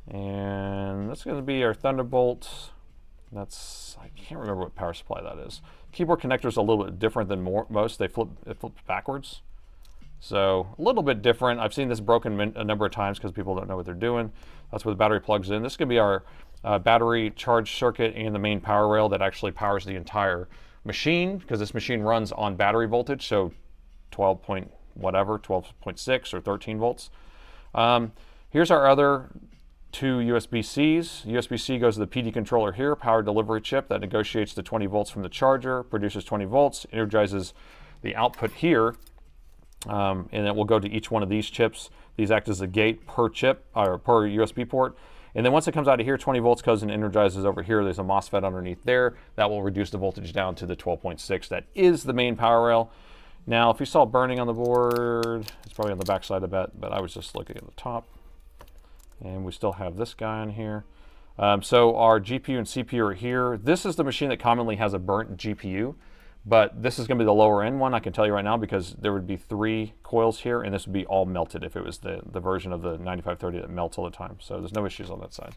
[SPEAKER 1] And that's going to be our Thunderbolt. I can't remember what power supply that is. Keyboard connector is a little bit different than most. It flips backwards. So a little bit different. I've seen this broken a number of times because people don't know what they're doing. That's where the battery plugs in. This is going to be our battery charge circuit and the main power rail that actually powers the entire machine, because this machine runs on battery voltage, so 12.6 or 13 volts. Here's our other 2 USB-Cs. USB-C goes to the PD controller here, power delivery chip that negotiates the 20 volts from the charger, produces 20 volts, energizes the output here, and then we'll go to each one of these chips. These act as a gate per chip, or per USB port. And then once it comes out of here, 20 volts goes and energizes over here. There's a MOSFET underneath there. That will reduce the voltage down to the 12.6. That is the main power rail. Now, if you saw burning on the board, it's probably on the back side, I bet, but I was just looking at the top. And we still have this guy on here. So our GPU and CPU are here. This is the machine that commonly has a burnt GPU, but this is going to be the lower end one, I can tell you right now, because there would be 3 coils here, and this would be all melted if it was the version of the 9530 that melts all the time. So there's no issues on that side.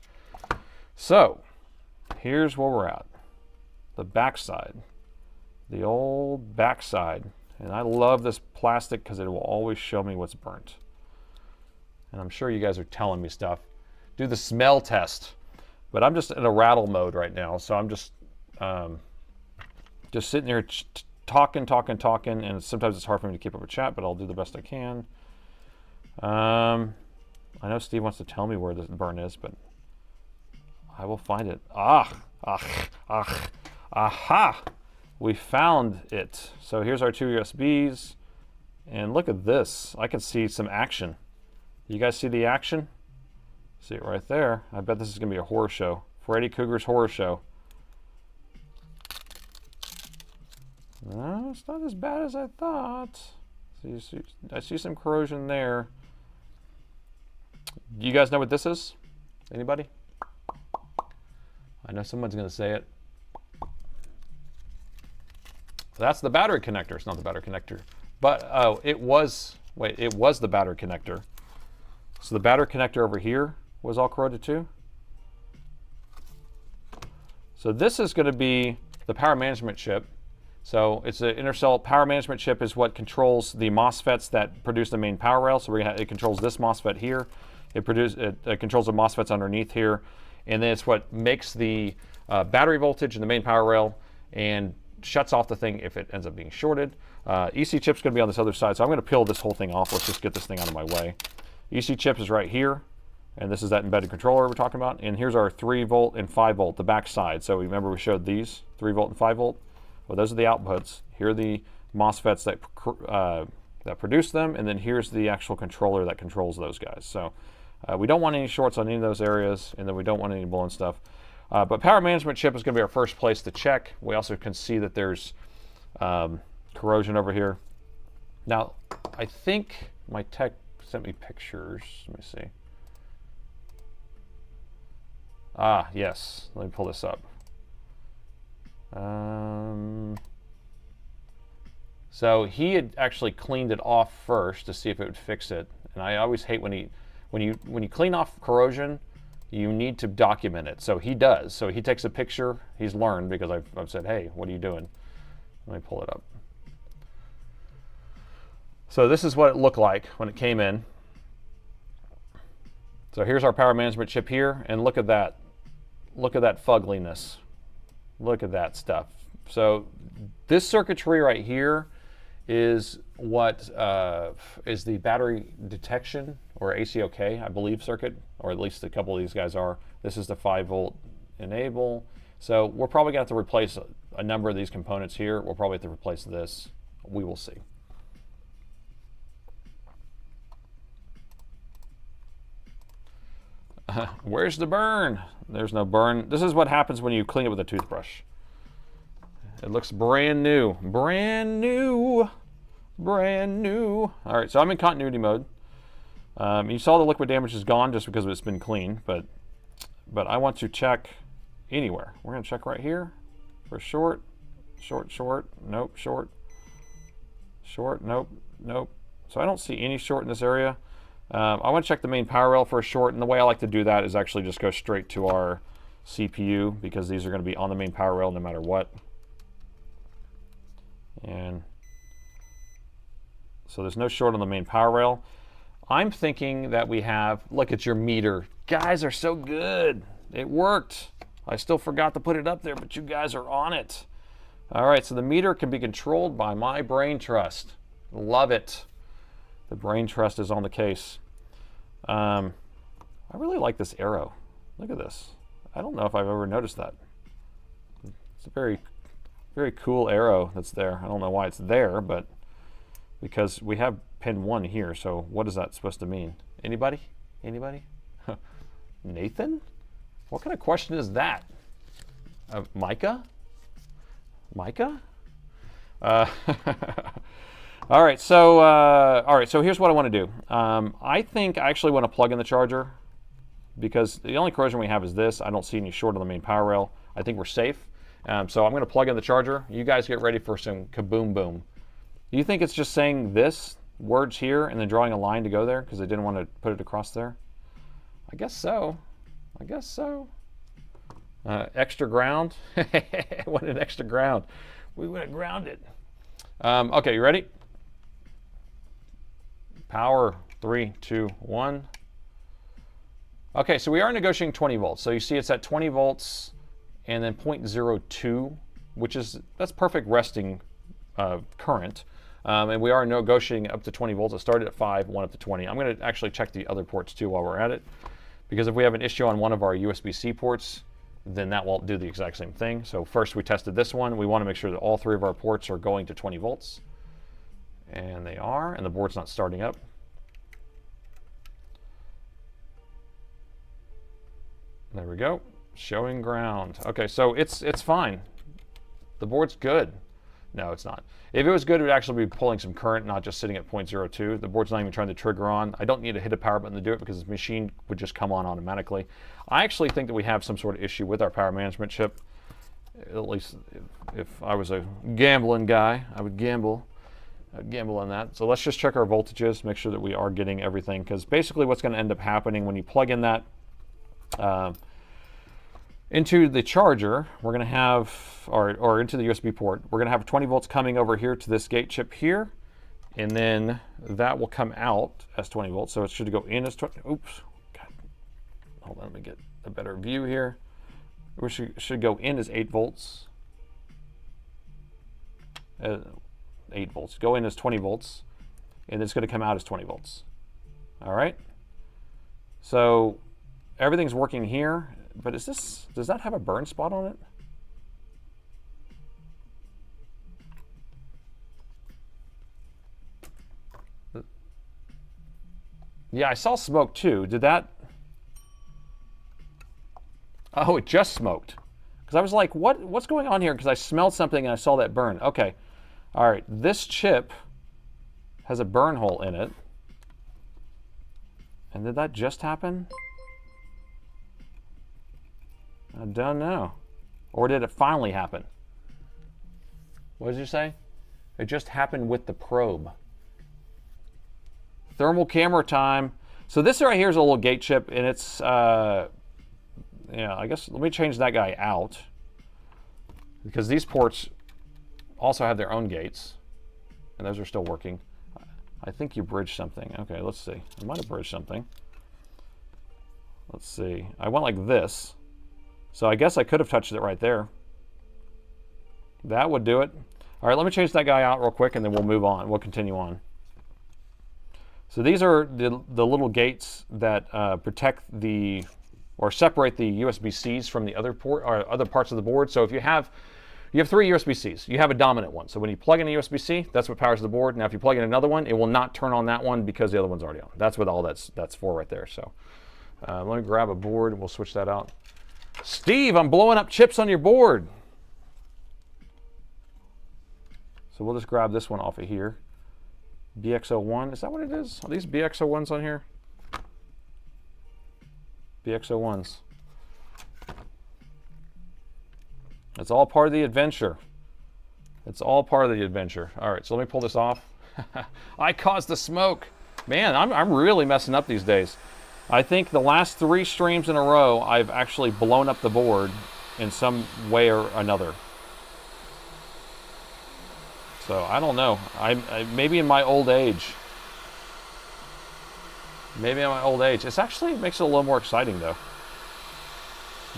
[SPEAKER 1] So here's where we're at. The backside. The old backside. And I love this plastic because it will always show me what's burnt. And I'm sure you guys are telling me stuff. Do the smell test. But I'm just in a rattle mode right now, so I'm just sitting here talking, and sometimes it's hard for me to keep up with chat, but I'll do the best I can. I know Steve wants to tell me where the burn is, but I will find it. Aha! We found it. So here's our 2 USBs, and look at this. I can see some action. You guys see the action? See it right there. I bet this is going to be a horror show. Freddy Krueger's horror show. No, it's not as bad as I thought. I see some corrosion there. Do you guys know what this is? Anybody? I know someone's going to say it. That's the battery connector. It's not the battery connector. But, oh, it was the battery connector. So the battery connector over here was all corroded too. So this is going to be the power management chip. So it's an intercell power management chip is what controls the MOSFETs that produce the main power rail. So it controls this MOSFET here. It controls the MOSFETs underneath here. And then it's what makes the battery voltage in the main power rail and shuts off the thing if it ends up being shorted. EC chip's going to be on this other side. So I'm going to peel this whole thing off. Let's just get this thing out of my way. EC chip is right here. And this is that embedded controller we're talking about. And here's our 3 volt and 5 volt, the back side. So remember we showed these, 3 volt and 5 volt. Well, those are the outputs. Here are the MOSFETs that produce them, and then here's the actual controller that controls those guys. So we don't want any shorts on any of those areas, and then we don't want any blowing stuff. But power management chip is going to be our first place to check. We also can see that there's corrosion over here. Now, I think my tech sent me pictures. Let me see. Ah, yes. Let me pull this up. So he had actually cleaned it off first to see if it would fix it. And I always hate when you clean off corrosion, you need to document it. So he does. So he takes a picture. He's learned because I've said, hey, what are you doing? Let me pull it up. So this is what it looked like when it came in. So here's our power management chip here, and look at that. Look at that fugliness. Look at that stuff. So this circuitry right here is what is the battery detection or ACOK, I believe, circuit, or at least a couple of these guys are. This is the 5 volt enable. So we're probably going to have to replace a number of these components here. We'll probably have to replace this. We will see. Where's the burn? There's no burn. This is what happens when you clean it with a toothbrush. It looks brand new. Brand new. Brand new. All right, so I'm in continuity mode. You saw the liquid damage is gone just because it's been clean, but I want to check anywhere. We're going to check right here for short, nope, short, nope. So I don't see any short in this area. I want to check the main power rail for a short, and the way I like to do that is actually just go straight to our CPU because these are going to be on the main power rail no matter what. And so there's no short on the main power rail. I'm thinking that we have, look at your meter. Guys are so good. It worked. I still forgot to put it up there, but you guys are on it. All right, so the meter can be controlled by my brain trust. Love it. The brain trust is on the case. I really like this arrow. Look at this. I don't know if I've ever noticed that. It's a very, very cool arrow that's there. I don't know why it's there, but because we have pin 1 here, so what is that supposed to mean? Anybody? Anybody? Nathan? What kind of question is that? Micah? Micah? All right, so here's what I want to do. I think I actually want to plug in the charger because the only corrosion we have is this. I don't see any short on the main power rail. I think we're safe. So I'm going to plug in the charger. You guys get ready for some kaboom boom. Do you think it's just saying this, words here, and then drawing a line to go there because they didn't want to put it across there? I guess so. I guess so. Extra ground. What an extra ground. We would have grounded. Okay, you ready? Power, 3, 2, 1. Okay, so we are negotiating 20 volts. So you see it's at 20 volts and then 0.02, which is, that's perfect resting current. And we are negotiating up to 20 volts. It started at 5, one up to 20. I'm going to actually check the other ports too while we're at it, because if we have an issue on one of our USB-C ports, then that won't do the exact same thing. So first we tested this one. We want to make sure that all 3 of our ports are going to 20 volts. And they are, and the board's not starting up. There we go. Showing ground. Okay, so it's fine. The board's good. No, it's not. If it was good, it would actually be pulling some current, not just sitting at 0.02. The board's not even trying to trigger on. I don't need to hit a power button to do it because the machine would just come on automatically. I actually think that we have some sort of issue with our power management chip. At least if I was a gambling guy, I would gamble. I'd gamble on that. So let's just check our voltages, make sure that we are getting everything, because basically what's going to end up happening when you plug in that into the charger, we're going to have, or into the USB port, we're going to have 20 volts coming over here to this gate chip here, and then that will come out as 20 volts. So it should go in as 20. Oops. God. Hold on, let me get a better view here. We should go in as 8 volts. 8 volts. Go in as 20 volts, and it's going to come out as 20 volts. All right. So everything's working here. But does that have a burn spot on it? Yeah, I saw smoke too. Did that? Oh, it just smoked. Because I was like, what's going on here? Because I smelled something and I saw that burn. Okay. All right. This chip has a burn hole in it. And did that just happen? I don't know. Or did it finally happen? What did you say? It just happened with the probe. Thermal camera time. So this right here is a little gate chip, and it's, yeah, I guess, let me change that guy out, because these ports also have their own gates, and those are still working. I think you bridged something. Okay, let's see. I might have bridged something. Let's see. I went like this. So I guess I could have touched it right there. That would do it. All right, let me change that guy out real quick, and then we'll move on. We'll continue on. So these are the little gates that protect the, or separate the USB-Cs from the other port or other parts of the board. So if you have 3 USB-Cs, you have a dominant one. So when you plug in a USB-C, that's what powers the board. Now if you plug in another one, it will not turn on that one because the other one's already on. That's what all that's for right there. So let me grab a board and we'll switch that out. Steve, I'm blowing up chips on your board. So we'll just grab this one off of here. BX01, is that what it is? Are these BX01s on here? BX01s. It's all part of the adventure. It's all part of the adventure. All right, so let me pull this off. I caused the smoke. Man, I'm really messing up these days. I think the last 3 streams in a row, I've actually blown up the board in some way or another. So I don't know. I maybe in my old age. Maybe in my old age. It actually makes it a little more exciting though.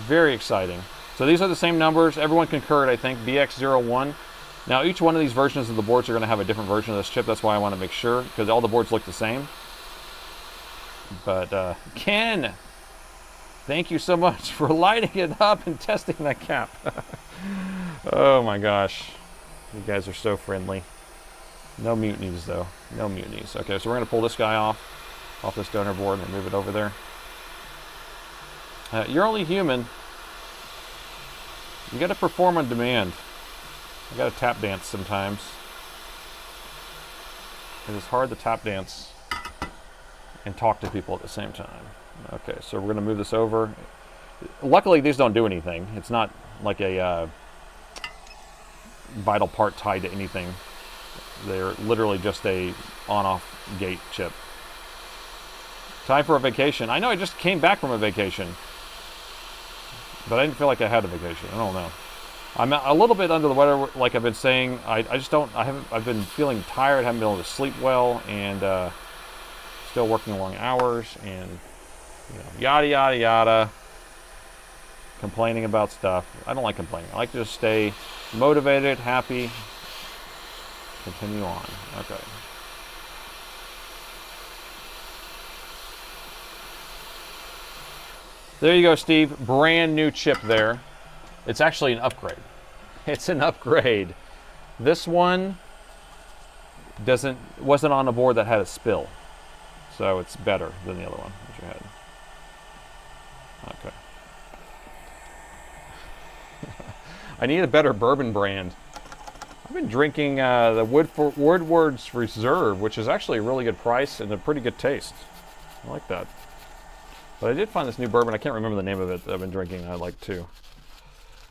[SPEAKER 1] Very exciting. So these are the same numbers. Everyone concurred, I think. BX01. Now each one of these versions of the boards are going to have a different version of this chip. That's why I want to make sure, because all the boards look the same. But Ken, thank you so much for lighting it up and testing that cap. Oh my gosh. You guys are so friendly. No mutinies though. No mutinies. Okay, so we're going to pull this guy off this donor board and move it over there. You're only human. You got to perform on demand. I got to tap dance sometimes. It is hard to tap dance and talk to people at the same time. Okay, so we're going to move this over. Luckily, these don't do anything. It's not like a vital part tied to anything. They're literally just a on-off gate chip. Time for a vacation. I know I just came back from a vacation, but I didn't feel like I had a vacation. I don't know. I'm a little bit under the weather, like I've been saying. I've been feeling tired, haven't been able to sleep well, and still working long hours, and yada, yada, yada. Complaining about stuff. I don't like complaining. I like to just stay motivated, happy, Continue on. Okay. There you go, Steve. Brand new chip there. It's actually an upgrade. It's an upgrade. This one wasn't on a board that had a spill, so it's better than the other one that you had. Okay. I need a better bourbon brand. I've been drinking the Woodward's Reserve, which is actually a really good price and a pretty good taste. I like that. But I did find this new bourbon. I can't remember the name of it that I've been drinking. I like too.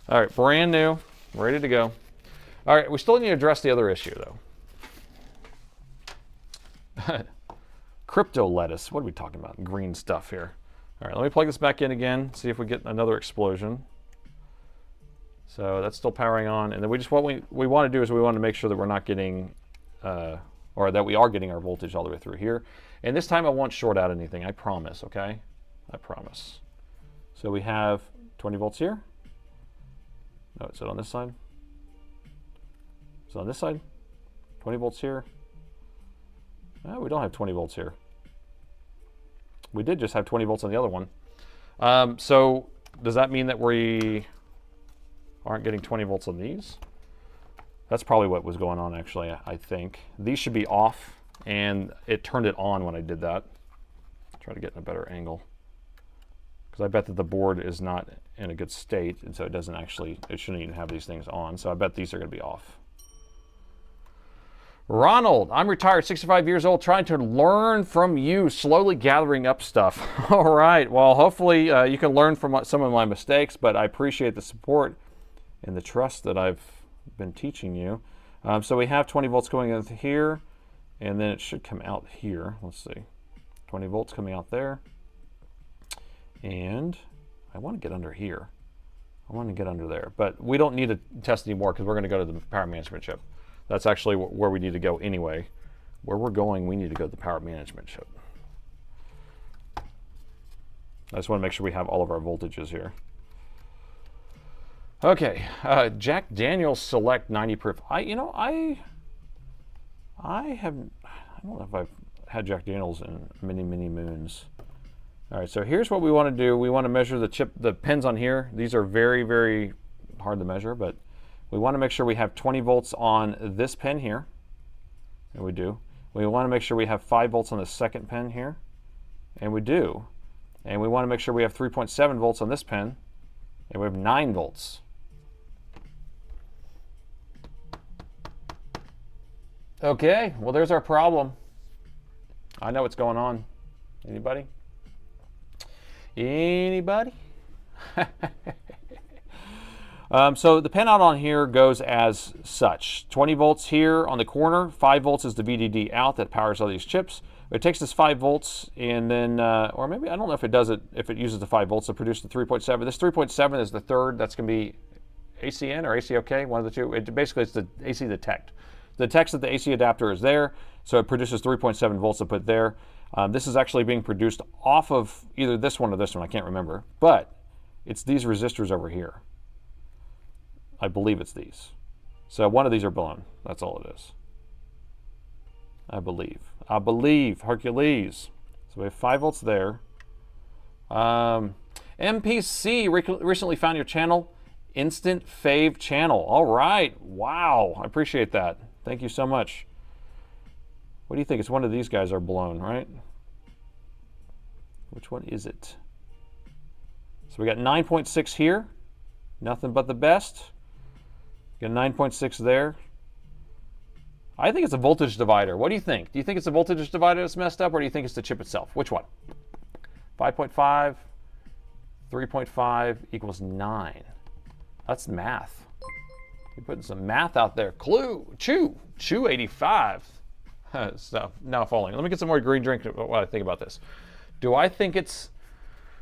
[SPEAKER 1] All right, brand new, ready to go. All right, we still need to address the other issue though. Crypto lettuce. What are we talking about? Green stuff here. All right, let me plug this back in again. See if we get another explosion. So that's still powering on, and then what we want to do is we want to make sure that we're not getting, or that we are getting our voltage all the way through here. And this time I won't short out anything. I promise. Okay, I promise. So we have 20 volts here. No, is it on this side? Is it on this side? 20 volts here. No, we don't have 20 volts here. We did just have 20 volts on the other one. So does that mean that we aren't getting 20 volts on these? That's probably what was going on actually, I think. These should be off, and it turned it on when I did that. Try to get in a better angle, because I bet that the board is not in a good state, and so it shouldn't even have these things on. So I bet these are going to be off. Ronald, I'm retired, 65 years old, trying to learn from you, slowly gathering up stuff. All right, well, hopefully you can learn from some of my mistakes, but I appreciate the support and the trust that I've been teaching you. So we have 20 volts going in here, and then it should come out here. Let's see, 20 volts coming out there. And I want to get under here. I want to get under there, but we don't need to test anymore because we're going to go to the power management chip. That's actually where we need to go anyway. Where we're going, we need to go to the power management chip. I just want to make sure we have all of our voltages here. Okay, Jack Daniel's Select 90 proof. I don't know if I've had Jack Daniel's in many moons. All right, so here's what we want to do. We want to measure the pins on here. These are very, very hard to measure, but we want to make sure we have 20 volts on this pin here, and we do. We want to make sure we have 5 volts on the second pin here, and we do. And we want to make sure we have 3.7 volts on this pin, and we have 9 volts. Okay, well, there's our problem. I know what's going on. Anybody? Anybody? So the pinout on here goes as such. 20 volts here on the corner, 5 volts is the VDD out that powers all these chips. It takes this 5 volts and then, or maybe, I don't know if it does it, if it uses the 5 volts to produce the 3.7. This 3.7 is the third, that's going to be ACN or ACOK, one of the two. Basically, it's the AC detect. The detects that the AC adapter is there, so it produces 3.7 volts to put there. This is actually being produced off of either this one or this one, I can't remember, but it's these resistors over here. I believe it's these. So one of these are blown. That's all it is. I believe. Hercules. So we have 5 volts there. MPC recently found your channel. Instant Fave channel. All right. Wow. I appreciate that. Thank you so much. What do you think? It's one of these guys are blown, right? Which one is it? So we got 9.6 here. Nothing but the best. Got 9.6 there. I think it's a voltage divider. What do you think? Do you think it's a voltage divider that's messed up, or do you think it's the chip itself? Which one? 5.5, 3.5 equals 9. That's math. You're putting some math out there. Chew 85. So now falling. Let me get some more green drink while I think about this. Do I think it's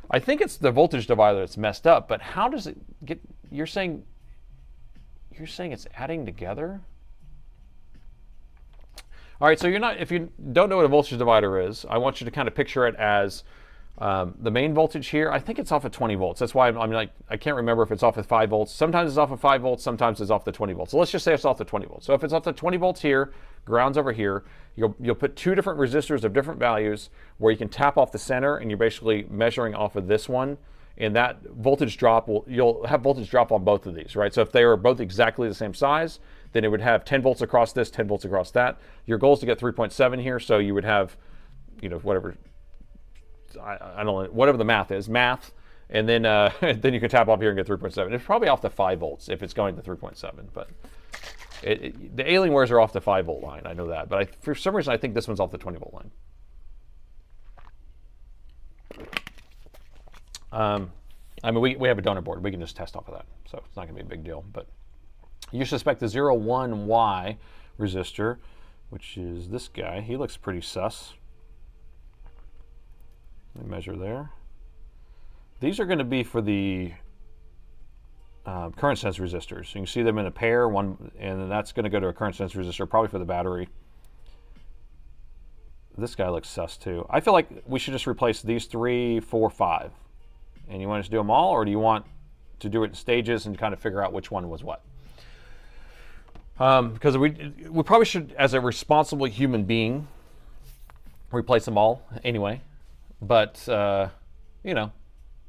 [SPEAKER 1] the voltage divider that's messed up, but how does it get, you're saying it's adding together? All right, so if you don't know what a voltage divider is, I want you to kind of picture it as The main voltage here, I think it's off at 20 volts. That's why I'm like, I can't remember if it's off at 5 volts. Sometimes it's off at 5 volts, sometimes it's off the 20 volts. So let's just say it's off the 20 volts. So if it's off the 20 volts here, ground's over here, you'll put two different resistors of different values where you can tap off the center, and you're basically measuring off of this one. And that voltage drop, you'll have voltage drop on both of these, right? So if they are both exactly the same size, then it would have 10 volts across this, 10 volts across that. Your goal is to get 3.7 here, so you would have, whatever, I don't know, whatever the math is, and then then you can tap off here and get 3.7. It's probably off the 5 volts if it's going to 3.7, but the Alienwares are off the 5 volt line, I know that, but for some reason I think this one's off the 20 volt line. I mean, we have a donor board. We can just test off of that, so it's not going to be a big deal. But you suspect the 01Y resistor, which is this guy. He looks pretty sus. Let me measure there. These are going to be for the current sense resistors. So you can see them in a pair, one, and that's going to go to a current sense resistor, probably for the battery. This guy looks sus too. I feel like we should just replace these 3, 4, 5. And you want us to do them all, or do you want to do it in stages and kind of figure out which one was what? Because we probably should, as a responsible human being, replace them all anyway. But,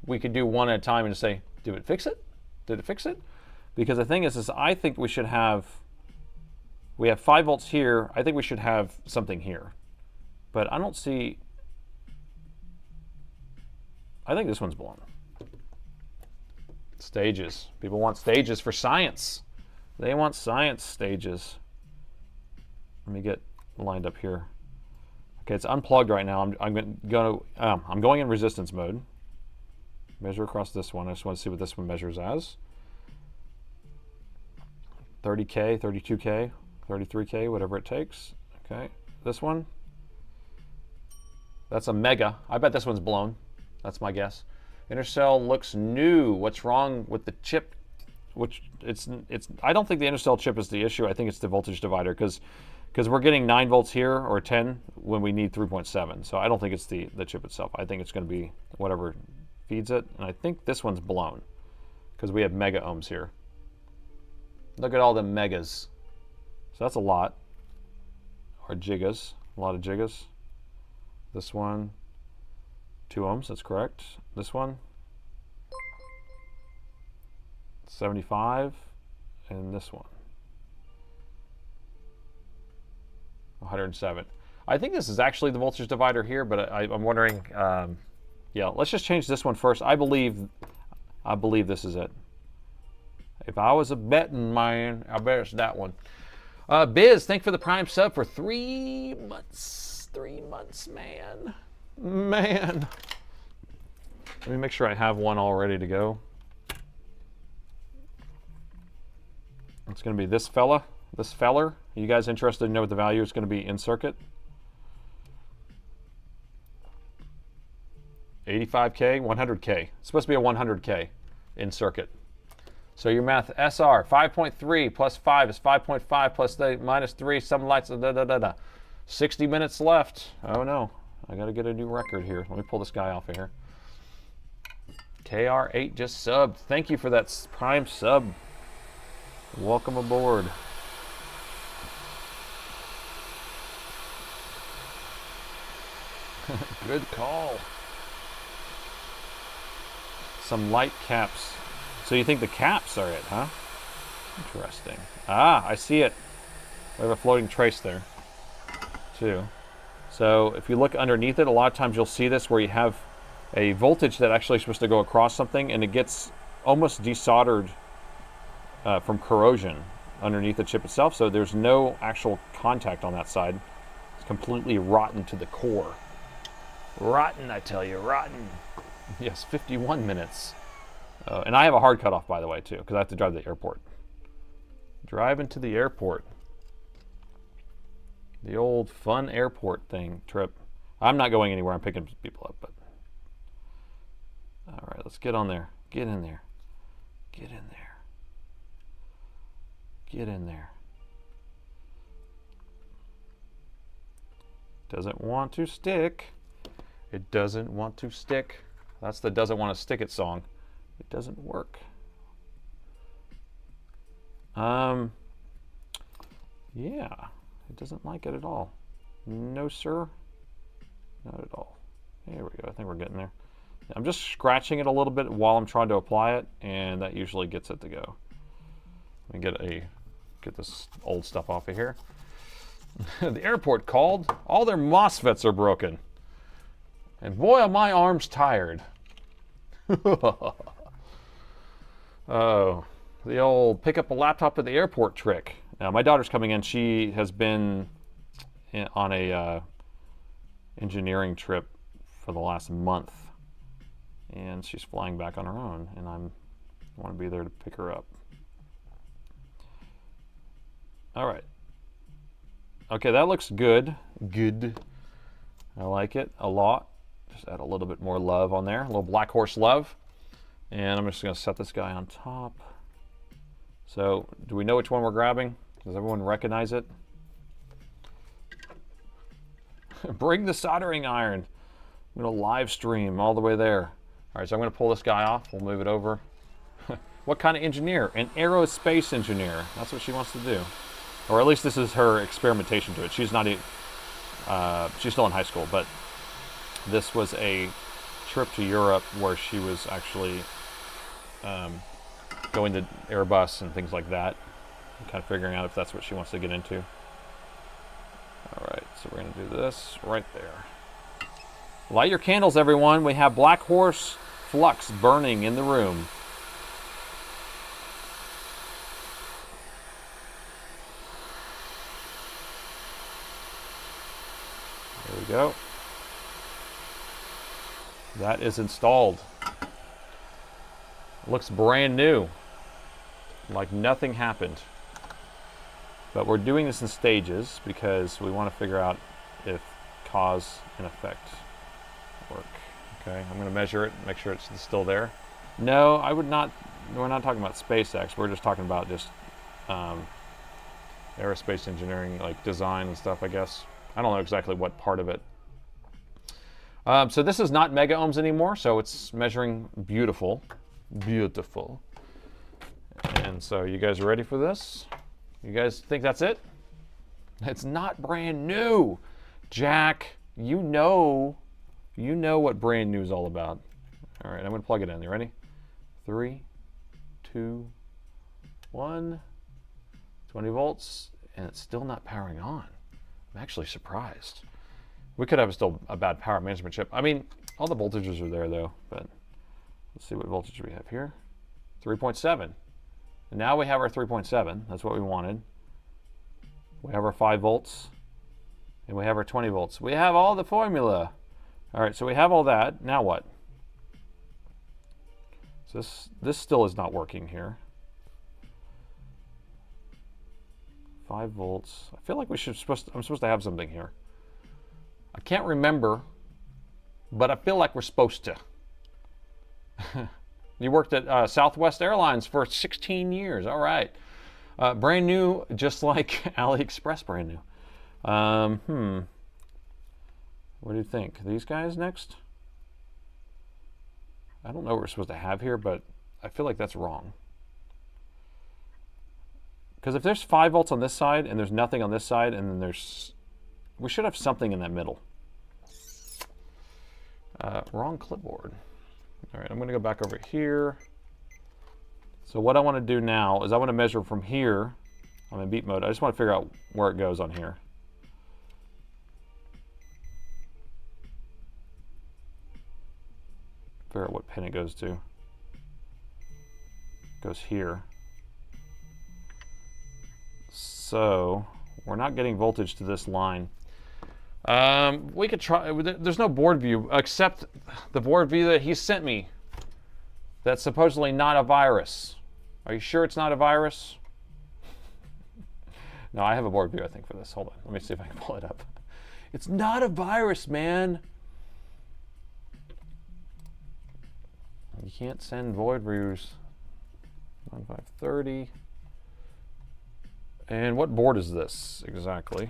[SPEAKER 1] we could do one at a time and just say, did it fix it? Did it fix it? Because the thing is I think we should have, we have 5 volts here. I think we should have something here. But I don't see, I think this one's blown. Stages. People want stages for science. They want science stages. Let me get lined up here. Okay, it's unplugged right now. I'm going in resistance mode. Measure across this one. I just want to see what this one measures as. 30K, 32K, 33K, whatever it takes. Okay, this one. That's a mega. I bet this one's blown. That's my guess. Intercell looks new. What's wrong with the chip? I don't think the intercell chip is the issue. I think it's the voltage divider because we're getting 9 volts here or 10 when we need 3.7. So I don't think it's the chip itself. I think it's going to be whatever feeds it. And I think this one's blown because we have mega ohms here. Look at all the megas. So that's a lot. Or gigas. A lot of gigas. This one. 2 ohms, that's correct. This one, 75, and this one, 107. I think this is actually the voltage divider here, but I'm wondering, yeah, let's just change this one first. I believe this is it. If I was a betting man, I bet it's that one. Biz, thank you for the Prime sub for 3 months. 3 months, man. Man. Let me make sure I have one all ready to go. It's going to be this feller. Are you guys interested to know what the value is going to be in circuit? 85K, 100K. It's supposed to be a 100K in circuit. So your math, SR, 5.3 plus 5 is 5.5 plus the minus 3, some lights, da da da da. 60 minutes left. Oh no. I got to get a new record here. Let me pull this guy off of here. KR8 just subbed. Thank you for that Prime sub. Welcome aboard. Good call. Some light caps. So you think the caps are it, huh? Interesting. Ah, I see it. We have a floating trace there, too. So if you look underneath it, a lot of times you'll see this where you have a voltage that actually is supposed to go across something, and it gets almost desoldered from corrosion underneath the chip itself. So there's no actual contact on that side. It's completely rotten to the core. Rotten, I tell you, rotten. Yes, 51 minutes. And I have a hard cutoff, by the way, too, because I have to drive to the airport. Driving to the airport. The old fun airport thing, trip. I'm not going anywhere. I'm picking people up, but. All right, let's get on there. Get in there. Get in there. Get in there. Doesn't want to stick. It doesn't want to stick. That's the doesn't want to stick it song. It doesn't work. Yeah, it doesn't like it at all. No, sir. Not at all. There we go. I think we're getting there. I'm just scratching it a little bit while I'm trying to apply it, and that usually gets it to go. Let me get this old stuff off of here. The airport called. All their MOSFETs are broken. And boy, are my arms tired. Oh, the old pick up a laptop at the airport trick. Now, my daughter's coming in. She has been on a engineering trip for the last month, and she's flying back on her own, and I want to be there to pick her up. All right. Okay, that looks good. Good. I like it a lot. Just add a little bit more love on there, a little Black Horse love. And I'm just going to set this guy on top. So, do we know which one we're grabbing? Does everyone recognize it? Bring the soldering iron. I'm going to live stream all the way there. All right, so I'm going to pull this guy off. We'll move it over. What kind of engineer? An aerospace engineer. That's what she wants to do. Or at least this is her experimentation to it. She's not, she's still in high school, but this was a trip to Europe where she was actually going to Airbus and things like that, and kind of figuring out if that's what she wants to get into. All right, so we're going to do this right there. Light your candles, everyone. We have Black Horse flux burning in the room. There we go. That is installed. Looks brand new, like nothing happened. But we're doing this in stages because we want to figure out if cause and effect work. Okay, I'm going to measure it, make sure it's still there. No, I would not. We're not talking about SpaceX. We're just talking about just aerospace engineering, like design and stuff, I guess. I don't know exactly what part of it. So this is not mega ohms anymore, so it's measuring beautiful. Beautiful. And so you guys are ready for this? You guys think that's it? It's not brand new. Jack, you know what brand new is all about. All right, I'm going to plug it in. You ready? 3, 2, 1. 20 volts, and it's still not powering on. I'm actually surprised. We could have still a bad power management chip. I mean, all the voltages are there though, but let's see what voltage we have here. 3.7. And now we have our 3.7. That's what we wanted. We have our 5 volts, and we have our 20 volts. We have all the formula. All right, so we have all that. Now what? So this still is not working here. 5 volts. I feel like I'm supposed to have something here. I can't remember, but I feel like we're supposed to. You worked at Southwest Airlines for 16 years. All right. Brand new, just like AliExpress brand new. What do you think? These guys next? I don't know what we're supposed to have here, but I feel like that's wrong. Because if there's 5 volts on this side and there's nothing on this side, and then we should have something in that middle. Wrong clipboard. All right, I'm going to go back over here. So what I want to do now is I want to measure from here. I'm in beat mode. I just want to figure out where it goes on here. Figure out what pin it goes to. It goes here. So we're not getting voltage to this line. We could try. There's no board view except the board view that he sent me. That's supposedly not a virus. Are you sure it's not a virus? No, I have a board view, I think, for this. Hold on. Let me see if I can pull it up. It's not a virus, man. You can't send void views. 1530. And what board is this exactly?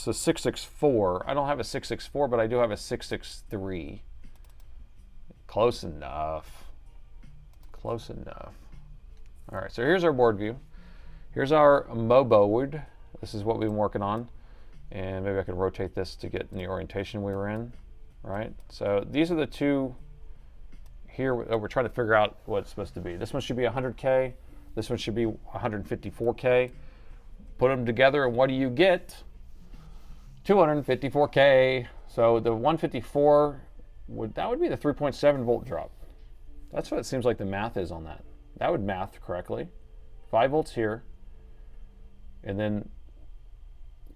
[SPEAKER 1] So 664. I don't have a 664, but I do have a 663. Close enough. Close enough. All right, so here's our board view. Here's our Motherboard. This is what we've been working on. And maybe I could rotate this to get in the orientation we were in, right? So these are the two here that we're trying to figure out what it's supposed to be. This one should be 100K. This one should be 154K. Put them together, and what do you get? 254K. So the 154, that would be the 3.7 volt drop. That's what it seems like the math is on that. That would math correctly. 5 volts here. And then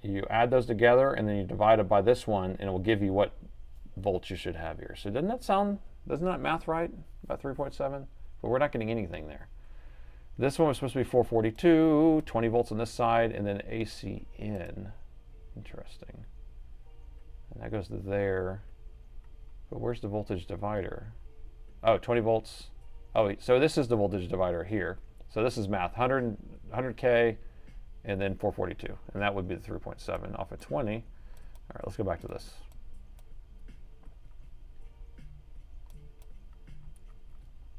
[SPEAKER 1] you add those together, and then you divide it by this one, and it will give you what volts you should have here. So doesn't that math right? About 3.7? But we're not getting anything there. This one was supposed to be 442, 20 volts on this side, and then AC in. Interesting. And that goes to there. But where's the voltage divider? Oh, 20 volts. Oh, so this is the voltage divider here. So this is math, 100K, and then 442. And that would be the 3.7 off of 20. All right, let's go back to this.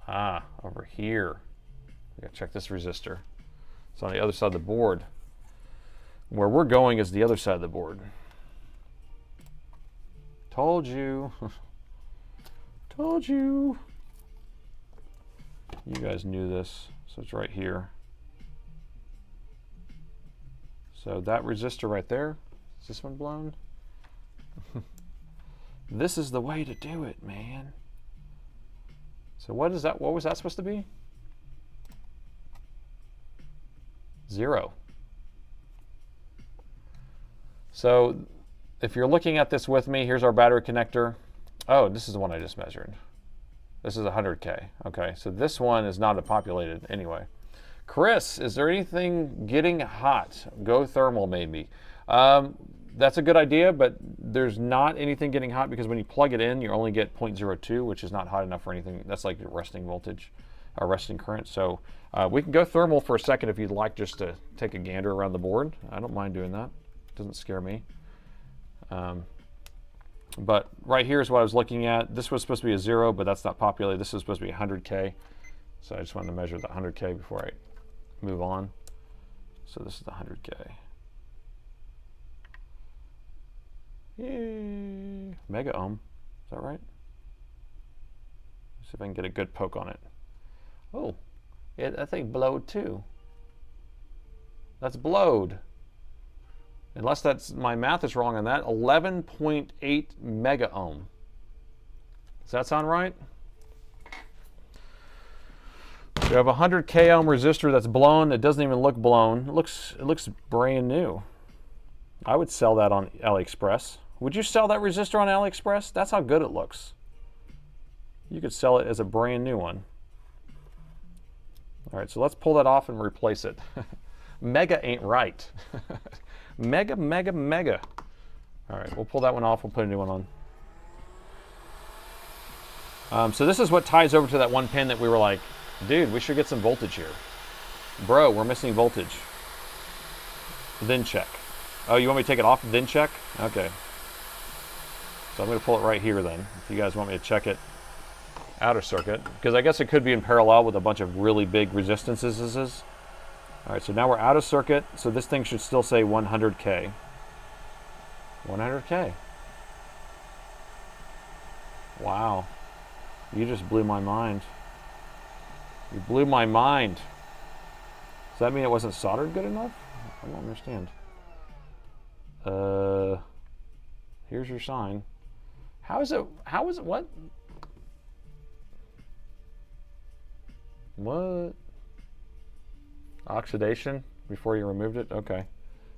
[SPEAKER 1] Ah, over here. We gotta check this resistor. It's on the other side of the board. Where we're going is the other side of the board. Told you. Told you. You guys knew this, so it's right here. So that resistor right there, is this one blown? This is the way to do it, man. So what is that? What was that supposed to be? 0. So if you're looking at this with me, here's our battery connector. Oh, this is the one I just measured. This is 100K. Okay, so this one is not populated anyway. Chris, is there anything getting hot? Go thermal, maybe. That's a good idea, but there's not anything getting hot because when you plug it in, you only get 0.02, which is not hot enough for anything. That's like your resting voltage, or resting current. So we can go thermal for a second if you'd like, just to take a gander around the board. I don't mind doing that. It doesn't scare me. But right here is what I was looking at. This was supposed to be a 0, but that's not populated. This is supposed to be 100K. So I just wanted to measure the 100K before I move on. So this is the 100K. Yay. Mega ohm. Is that right? Let's see if I can get a good poke on it. Oh, that thing blowed too. That's blowed. Unless that's my math is wrong on that, 11.8 mega ohm. Does that sound right? So you have a 100K ohm resistor that's blown. It doesn't even look blown. It looks brand new. I would sell that on AliExpress. Would you sell that resistor on AliExpress? That's how good it looks. You could sell it as a brand new one. All right, so let's pull that off and replace it. Mega ain't right. Mega, mega, mega. All right, we'll pull that one off. We'll put a new one on. So this is what ties over to that one pin that we were like, dude, we should get some voltage here. Bro, we're missing voltage. Then check. Oh, you want me to take it off and then check? Okay. So I'm going to pull it right here then, if you guys want me to check it outer circuit. Because I guess it could be in parallel with a bunch of really big resistances. All right, so now we're out of circuit, so this thing should still say 100K. 100K. Wow. You just blew my mind. You blew my mind. Does that mean it wasn't soldered good enough? I don't understand. Here's your sign. How is it, what? What? Oxidation before you removed it? Okay.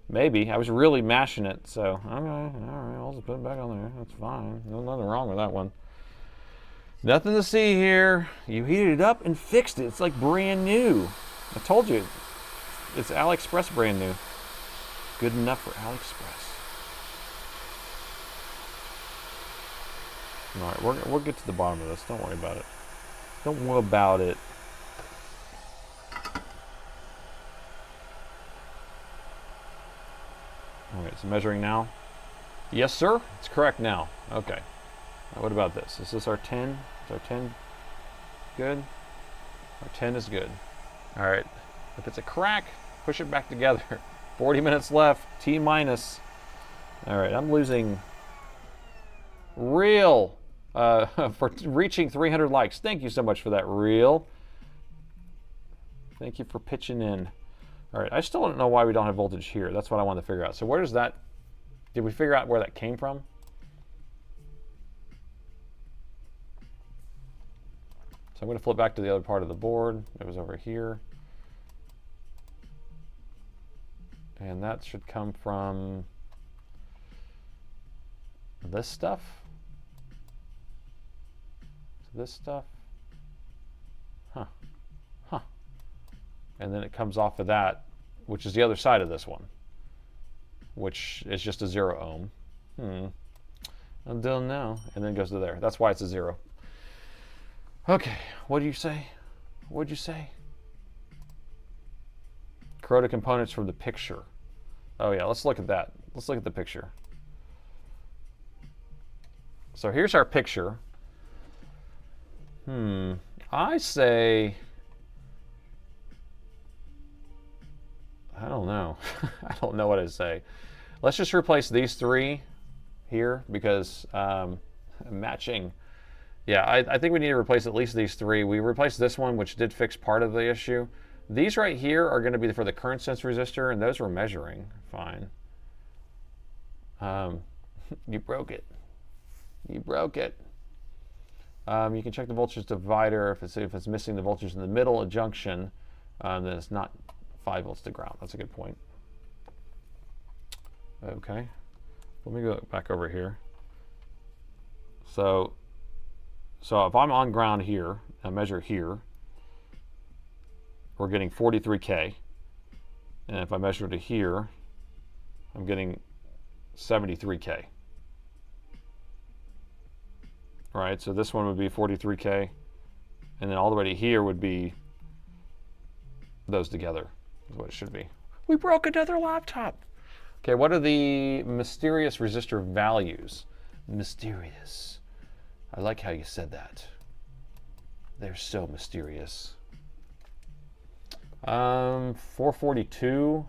[SPEAKER 1] Maybe. I was really mashing it, so okay, all right, I'll just put it back on there. That's fine. There's nothing wrong with that one. Nothing to see here. You heated it up and fixed it. It's like brand new. I told you, it's AliExpress brand new. Good enough for AliExpress. All right, we'll get to the bottom of this. Don't worry about it. Don't worry about it. All right, It's measuring now. Yes, sir. It's correct now. Okay. Now what about this? Is this our 10? Is our 10 good? Our 10 is good. All right. If it's a crack, push it back together. 40 minutes left. T minus. All right. I'm losing real for reaching 300 likes. Thank you so much for that, real. Thank you for pitching in. All right. I still don't know why we don't have voltage here. That's what I want to figure out. So where does that... Did we figure out where that came from? So I'm going to flip back to the other part of the board. It was over here. And that should come from this stuff. This stuff. Huh. And then it comes off of that, which is the other side of this one, which is just a 0 ohm. I don't know. And then it goes to there. That's why it's a 0. Okay, what do you say? What'd you say? Corroded components from the picture. Oh yeah, let's look at that. Let's look at the picture. So here's our picture. I say... I don't know. I don't know what to say. Let's just replace these 3 here because matching. Yeah, I think we need to replace at least these 3. We replaced this one, which did fix part of the issue. These right here are going to be for the current sense resistor, and those we're measuring fine. You broke it. You broke it. You can check the voltage divider. If it's missing the voltage in the middle of junction, then it's not 5 volts to ground. That's a good point. Okay. Let me go back over here. So if I'm on ground here, I measure here, we're getting 43K. And if I measure to here, I'm getting 73K. Right, so this one would be 43K. And then all the way to here would be those together, is what it should be. We broke another laptop. Okay, what are the mysterious resistor values? Mysterious. I like how you said that. They're so mysterious. 442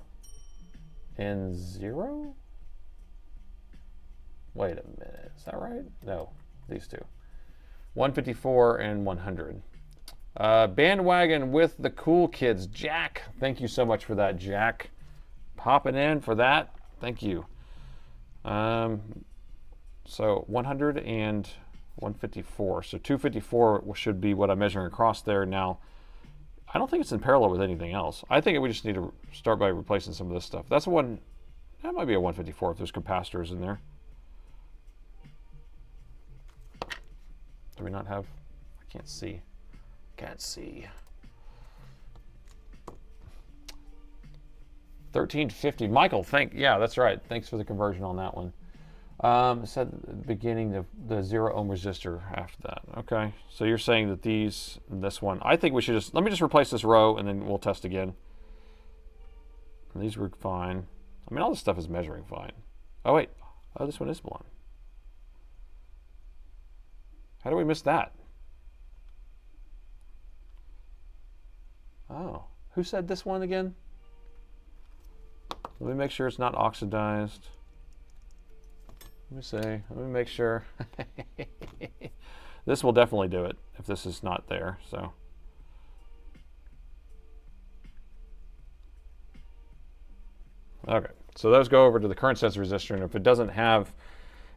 [SPEAKER 1] and 0? Wait a minute, is that right? No, these two. 154 and 100. Bandwagon with the cool kids. Jack, thank you so much for that, Jack. Popping in for that. Thank you. So 100 and 154. So 254 should be what I'm measuring across there. Now, I don't think it's in parallel with anything else. I think we just need to start by replacing some of this stuff. That's one. That might be a 154 if there's capacitors in there. Do we not have? I can't see. Can't see. 1350. Michael, yeah, that's right. Thanks for the conversion on that one. Said at the beginning the 0 ohm resistor after that. Okay, so you're saying that this one, I think we should let me just replace this row and then we'll test again. And these were fine. I mean, all this stuff is measuring fine. Oh wait, oh, this one is blown. How do we miss that? Oh, who said this one again? Let me make sure it's not oxidized. Let me see. Let me make sure. This will definitely do it if this is not there. So. Okay. So those go over to the current sense resistor, and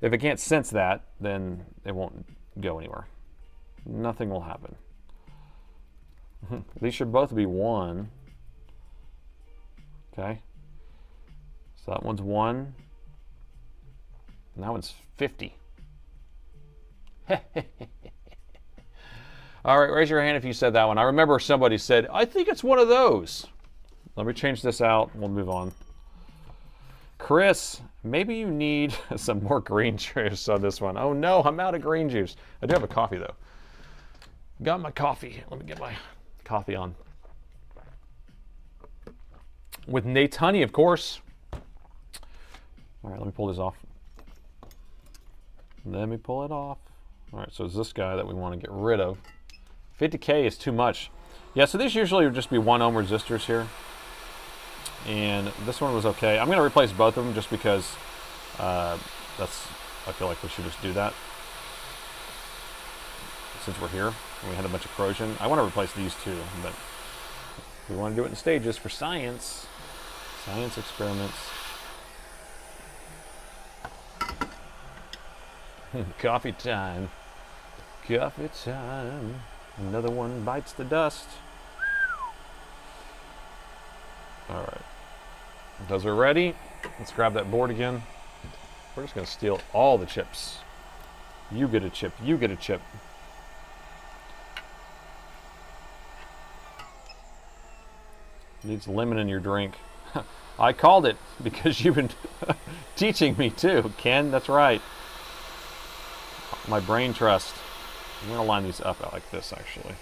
[SPEAKER 1] if it can't sense that, then it won't go anywhere. Nothing will happen. These should both be 1. Okay. So that one's 1. And that one's 50. All right, raise your hand if you said that one. I remember somebody said, I think it's one of those. Let me change this out. We'll move on. Chris, maybe you need some more green juice on this one. Oh no, I'm out of green juice. I do have a coffee though. Got my coffee. Let me get my coffee on. With Nate Honey, of course. All right, let me pull this off. Let me pull it off. All right, so it's this guy that we want to get rid of. 50K is too much. Yeah, so these usually would just be 1 ohm resistors here. And this one was okay. I'm going to replace both of them just because I feel like we should just do that. Since we're here and we had a bunch of corrosion. I want to replace these too, but we want to do it in stages for science. Science experiments. Coffee time. Coffee time. Another one bites the dust. All right. Those are ready. Let's grab that board again. We're just going to steal all the chips. You get a chip. You get a chip. Needs lemon in your drink. I called it because you've been teaching me too, Ken. That's right. My brain trust. I'm going to line these up like this, actually.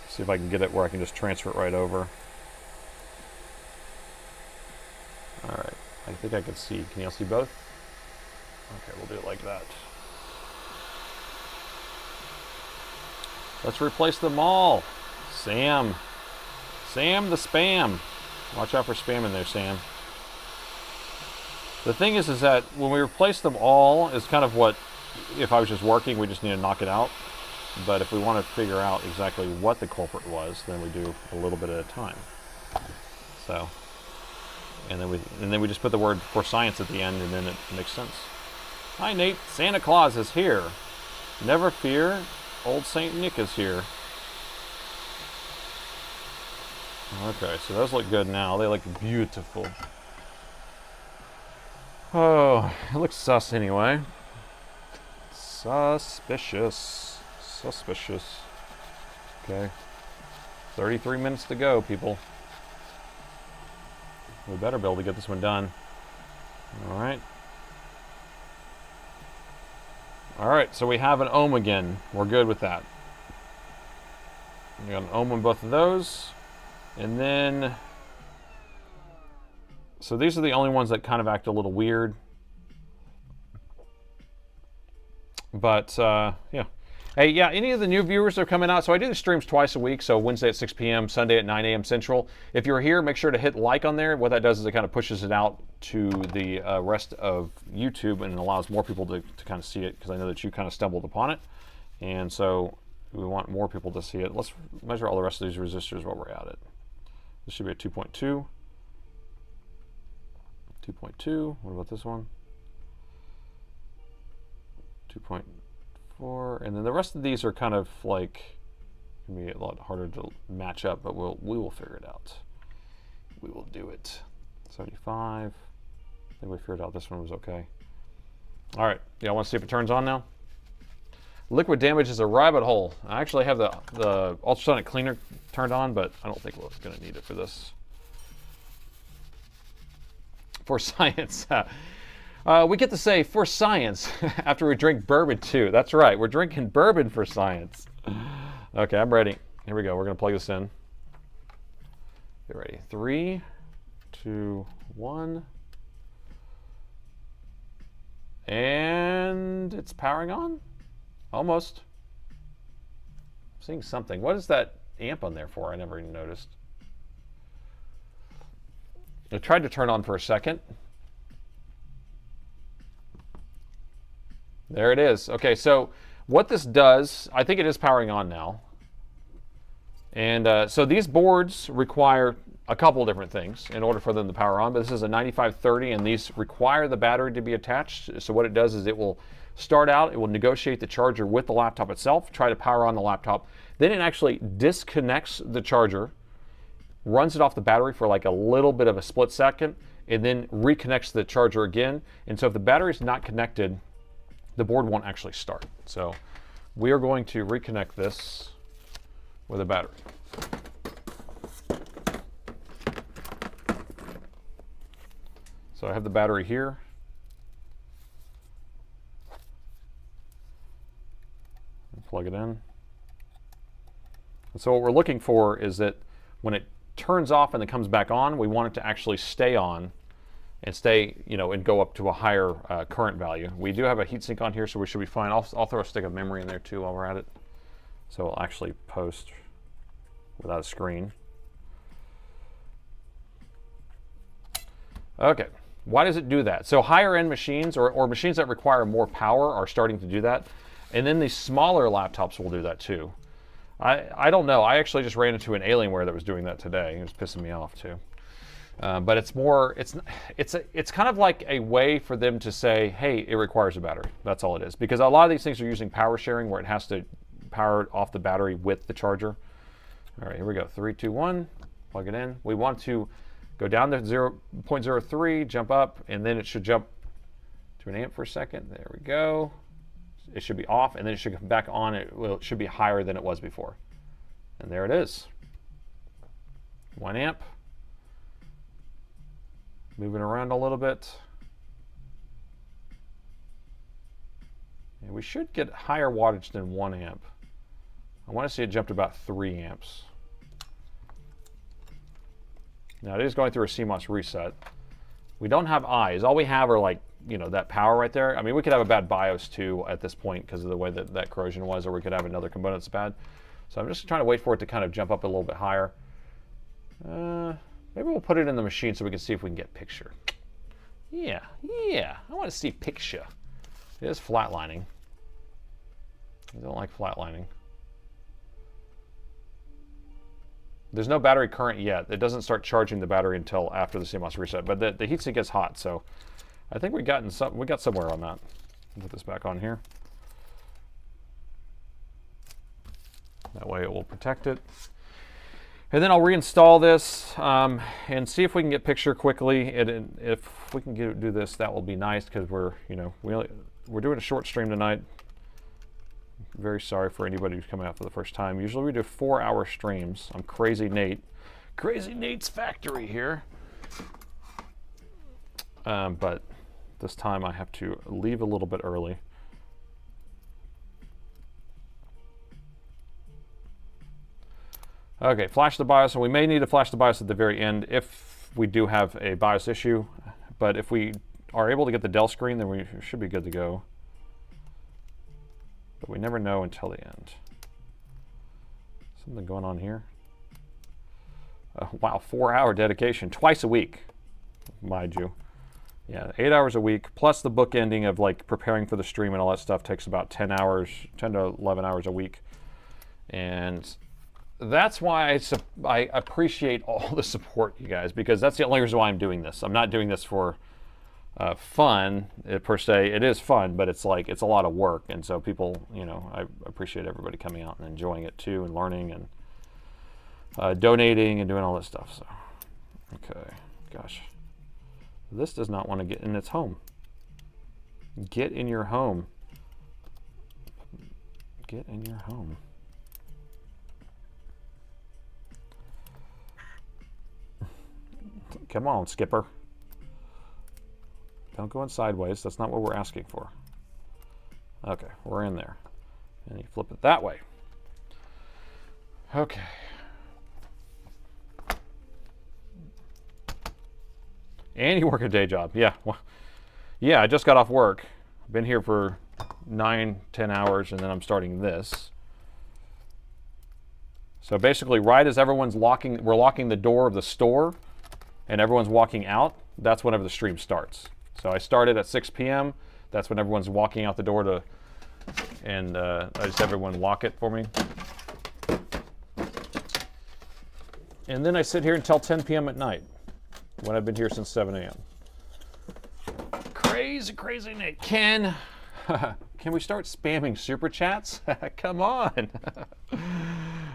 [SPEAKER 1] See if I can get it where I can just transfer it right over. All right. I think I can see. Can y'all see both? Okay, we'll do it like that. Let's replace them all. Sam. Sam the spam. Watch out for spam in there, Sam. The thing is that when we replace them all, is kind of what, if I was just working, we just need to knock it out. But if we want to figure out exactly what the culprit was, then we do a little bit at a time. So, and then we just put the word for science at the end, and then it makes sense. Hi Nate, Santa Claus is here. Never fear, old Saint Nick is here. Okay, so those look good now. They look beautiful. Oh, it looks sus anyway. Suspicious. Suspicious. Okay. 33 minutes to go, people. We better be able to get this one done. Alright. Alright, so we have an ohm again. We're good with that. We got an ohm on both of those. And then, so these are the only ones that kind of act a little weird. But, yeah. Hey, yeah, any of the new viewers that are coming out, so I do the streams twice a week, so Wednesday at 6 p.m., Sunday at 9 a.m. Central. If you're here, make sure to hit like on there. What that does is it kind of pushes it out to the rest of YouTube and allows more people to kind of see it, because I know that you kind of stumbled upon it. And so we want more people to see it. Let's measure all the rest of these resistors while we're at it. This should be a 2.2. 2.2. What about this one? 2.4. And then the rest of these are kind of like, can be a lot harder to match up, but we will figure it out. We will do it. 75. I think we figured out this one was okay. All right. Yeah, I want to see if it turns on now. Liquid damage is a rabbit hole. I actually have the ultrasonic cleaner turned on, but I don't think we're going to need it for this. For science. We get to say for science after we drink bourbon too. That's right. We're drinking bourbon for science. Okay, I'm ready. Here we go. We're going to plug this in. Get ready. 3, 2, 1. And it's powering on. Almost. I'm seeing something. What is that amp on there for? I never even noticed. I tried to turn on for a second. There it is. Okay, so what this does, I think it is powering on now. And so these boards require a couple different things in order for them to power on, but this is a 9530 and these require the battery to be attached. So what it does is it will start out, it will negotiate the charger with the laptop itself, try to power on the laptop. Then it actually disconnects the charger, runs it off the battery for like a little bit of a split second, and then reconnects the charger again. And so if the battery is not connected, the board won't actually start. So we are going to reconnect this with a battery. So I have the battery here. Plug it in. And so what we're looking for is that when it turns off and it comes back on, we want it to actually stay on and stay, and go up to a higher current value. We do have a heatsink on here, so we should be fine. I'll throw a stick of memory in there too while we're at it. So I'll actually post without a screen. Okay, why does it do that? So higher end machines or machines that require more power are starting to do that. And then these smaller laptops will do that too. I don't know. I actually just ran into an Alienware that was doing that today. It was pissing me off too. But it's more, it's kind of like a way for them to say, hey, it requires a battery. That's all it is. Because a lot of these things are using power sharing where it has to power off the battery with the charger. All right, here we go. 3, 2, 1, plug it in. We want to go down to 0.03, jump up, and then it should jump to an amp for a second. There we go. It should be off, and then it should come back on. It should be higher than it was before. And there it is. 1 amp. Moving around a little bit. And we should get higher wattage than 1 amp. I want to see it jump to about 3 amps. Now it is going through a CMOS reset. We don't have eyes. All we have are like, that power right there. I mean, we could have a bad BIOS too at this point because of the way that corrosion was, or we could have another component that's bad. So I'm just trying to wait for it to kind of jump up a little bit higher. Maybe we'll put it in the machine so we can see if we can get picture. Yeah, I want to see picture. It is flatlining. I don't like flatlining. There's no battery current yet. It doesn't start charging the battery until after the CMOS reset, but the heatsink gets hot, so I think we got somewhere on that. Put this back on here. That way it will protect it. And then I'll reinstall this and see if we can get picture quickly. And if we can do this, that will be nice because we're doing a short stream tonight. Very sorry for anybody who's coming out for the first time. Usually we do 4-hour streams. I'm Crazy Nate. Crazy Nate's Factory here. But this time I have to leave a little bit early. Okay, flash the BIOS, and we may need to flash the BIOS at the very end if we do have a BIOS issue. But if we are able to get the Dell screen, then we should be good to go. But we never know until the end. Something going on here. Wow, 4-hour dedication, twice a week, mind you. Yeah, 8 hours a week, plus the book ending of like preparing for the stream and all that stuff takes about 10 to 11 hours a week. And that's why I appreciate all the support, you guys, because that's the only reason why I'm doing this. I'm not doing this for fun per se. It is fun, but it's like it's a lot of work, and so people, I appreciate everybody coming out and enjoying it too, and learning and donating and doing all this stuff. So, okay, gosh, this does not want to get in its home. Get in your home. Get in your home. Come on, Skipper. Don't go in sideways. That's not what we're asking for. Okay, we're in there. And you flip it that way. Okay. And you work a day job. Yeah. Well, yeah, I just got off work. Been here for 9-10 hours, and then I'm starting this. So basically, right as we're locking the door of the store, and everyone's walking out, that's whenever the stream starts. So I started at 6 p.m. That's when everyone's walking out the door and I just have everyone lock it for me. And then I sit here until 10 p.m. at night, when I've been here since 7 a.m. Crazy, crazy Nate. Ken, can we start spamming super chats? Come on.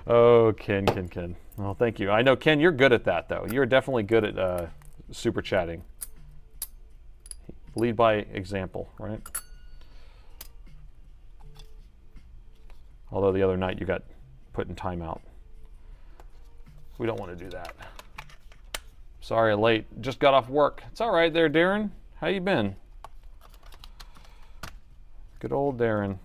[SPEAKER 1] Oh, Ken. Well, thank you. I know, Ken, you're good at that, though. You're definitely good at super chatting. Lead by example, right? Although the other night you got put in timeout. We don't want to do that. Sorry, I'm late. Just got off work. It's all right there, Darren. How you been? Good old Darren.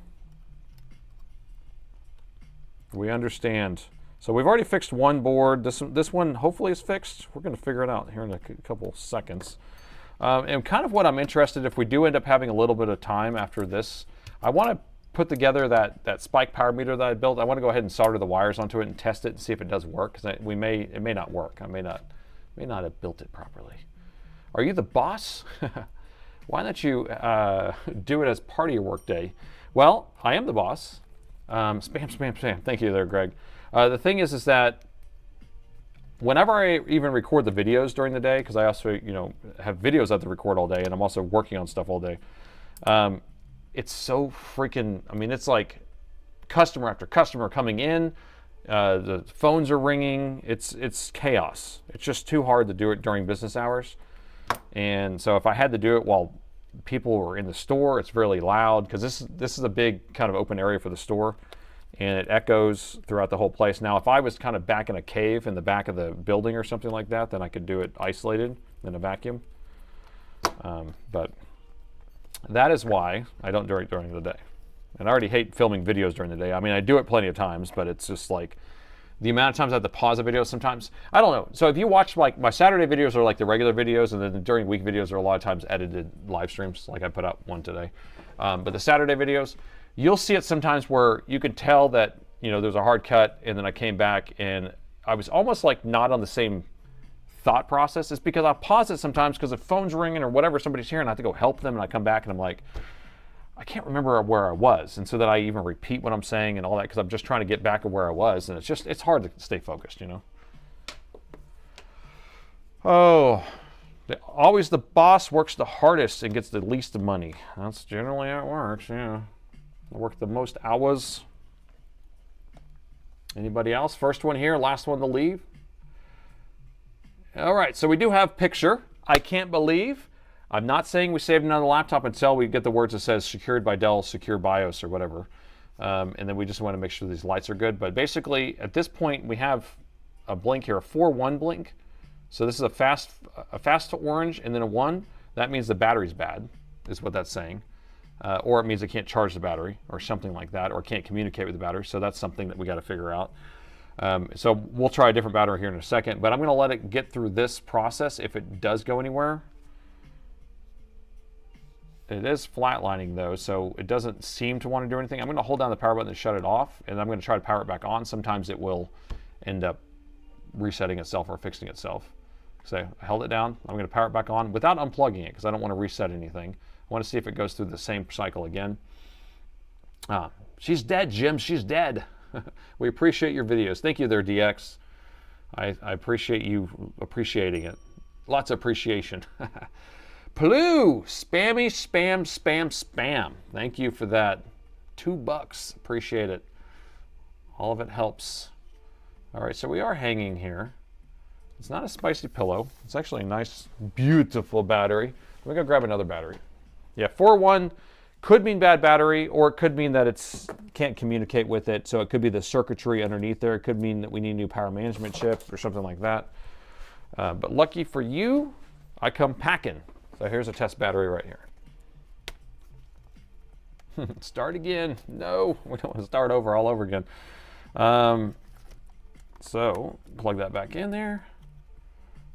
[SPEAKER 1] We understand. So we've already fixed one board. This one hopefully is fixed. We're going to figure it out here in a couple seconds. And kind of what I'm interested, if we do end up having a little bit of time after this, I want to put together that spike power meter that I built. I want to go ahead and solder the wires onto it and test it and see if it does work, because it may not work. I may not have built it properly. Are you the boss? Why don't you do it as part of your workday? Well, I am the boss. Spam, spam, spam. Thank you there, Greg. The thing is that whenever I even record the videos during the day, because I also, have videos I have to record all day, and I'm also working on stuff all day. It's so freaking, it's like customer after customer coming in. The phones are ringing. It's chaos. It's just too hard to do it during business hours. And so if I had to do it while people were in the store, it's really loud, because this is a big kind of open area for the store, and it echoes throughout the whole place. Now, if I was kind of back in a cave in the back of the building or something like that, then I could do it isolated in a vacuum. But that is why I don't do it during the day. And I already hate filming videos during the day. I do it plenty of times, but it's just like the amount of times I have to pause a video sometimes. I don't know. So if you watch, like, my Saturday videos are like the regular videos, and then during week videos are a lot of times edited live streams, like I put out one today. But the Saturday videos, you'll see it sometimes where you can tell that, there's a hard cut, and then I came back and I was almost like not on the same thought process. It's because I pause it sometimes because the phone's ringing or whatever, somebody's here, and I have to go help them, and I come back and I'm like, I can't remember where I was, and so that I even repeat what I'm saying and all that, because I'm just trying to get back to where I was, and it's hard to stay focused, Oh, always the boss works the hardest and gets the least money. That's generally how it works, yeah. I work the most hours. Anybody else? First one here, last one to leave. All right, so we do have picture. I can't believe. I'm not saying we saved another laptop until we get the words that says secured by Dell, secure BIOS or whatever. And then we just want to make sure these lights are good. But basically, at this point, we have a blink here, a 4-1 blink. So this is a fast to orange and then a 1. That means the battery's bad, is what that's saying. Or it means it can't charge the battery or something like that, or can't communicate with the battery. So that's something that we got to figure out. So we'll try a different battery here in a second, but I'm going to let it get through this process. If it does go anywhere, it is flatlining though, so it doesn't seem to want to do anything. I'm going to hold down the power button and shut it off, and I'm going to try to power it back on. Sometimes it will end up resetting itself or fixing itself. So I held it down. I'm going to power it back on without unplugging it, because I don't want to reset anything. I want to see if it goes through the same cycle again. She's dead, Jim. She's dead. We appreciate your videos. Thank you there, DX. I appreciate you appreciating it. Lots of appreciation. Paloo, spammy, spam, spam, spam. Thank you for that. $2. Appreciate it. All of it helps. All right, so we are hanging here. It's not a spicy pillow. It's actually a nice, beautiful battery. We're going to grab another battery. Yeah, 4-1 could mean bad battery, or it could mean that it can't communicate with it. So it could be the circuitry underneath there. It could mean that we need a new power management chip or something like that. But lucky for you, I come packing. So here's a test battery right here. Start again. No, we don't want to start over all over again. So plug that back in there.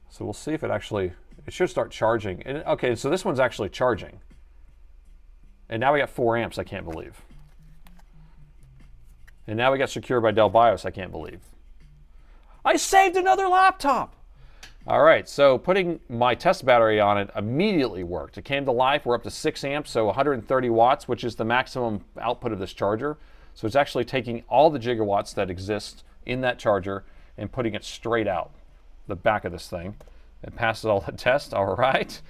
[SPEAKER 1] So we'll see if it should start charging. And, okay, so this one's actually charging. And now we got 4 amps, I can't believe. And now we got secure by Dell BIOS, I can't believe. I saved another laptop! All right, so putting my test battery on it immediately worked. It came to life. We're up to 6 amps, so 130 watts, which is the maximum output of this charger. So it's actually taking all the gigawatts that exist in that charger and putting it straight out the back of this thing. It passes all the tests, all right.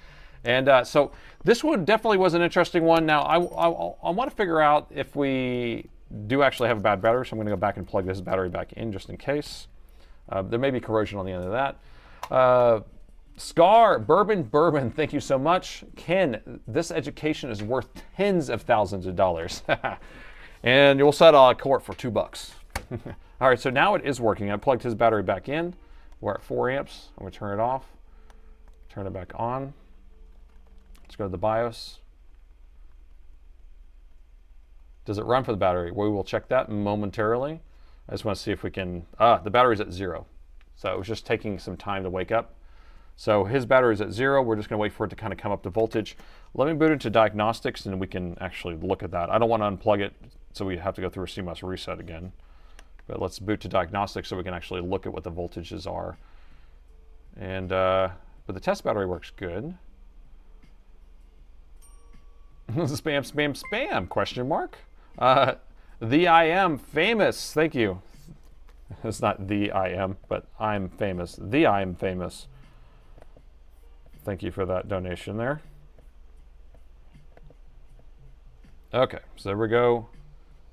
[SPEAKER 1] And so this one definitely was an interesting one. Now, I want to figure out if we do actually have a bad battery, so I'm going to go back and plug this battery back in just in case. There may be corrosion on the end of that. Scar, Bourbon, thank you so much. Ken, this education is worth tens of thousands of dollars. And you'll settle out of court for $2. All right, so now it is working. I plugged his battery back in. We're at 4 amps. I'm going to turn it off. Turn it back on. Let's go to the BIOS. Does it run for the battery? We will check that momentarily. I just want to see if we can... the battery's at 0. So it was just taking some time to wake up. So his battery is at 0. We're just going to wait for it to kind of come up to voltage. Let me boot into diagnostics and we can actually look at that. I don't want to unplug it so we have to go through a CMOS reset again. But let's boot to diagnostics so we can actually look at what the voltages are. And but the test battery works good. Spam, spam, spam, question mark. The I am famous. Thank you. It's not the I am, but I'm famous. The I am famous. Thank you for that donation there. Okay, so there we go.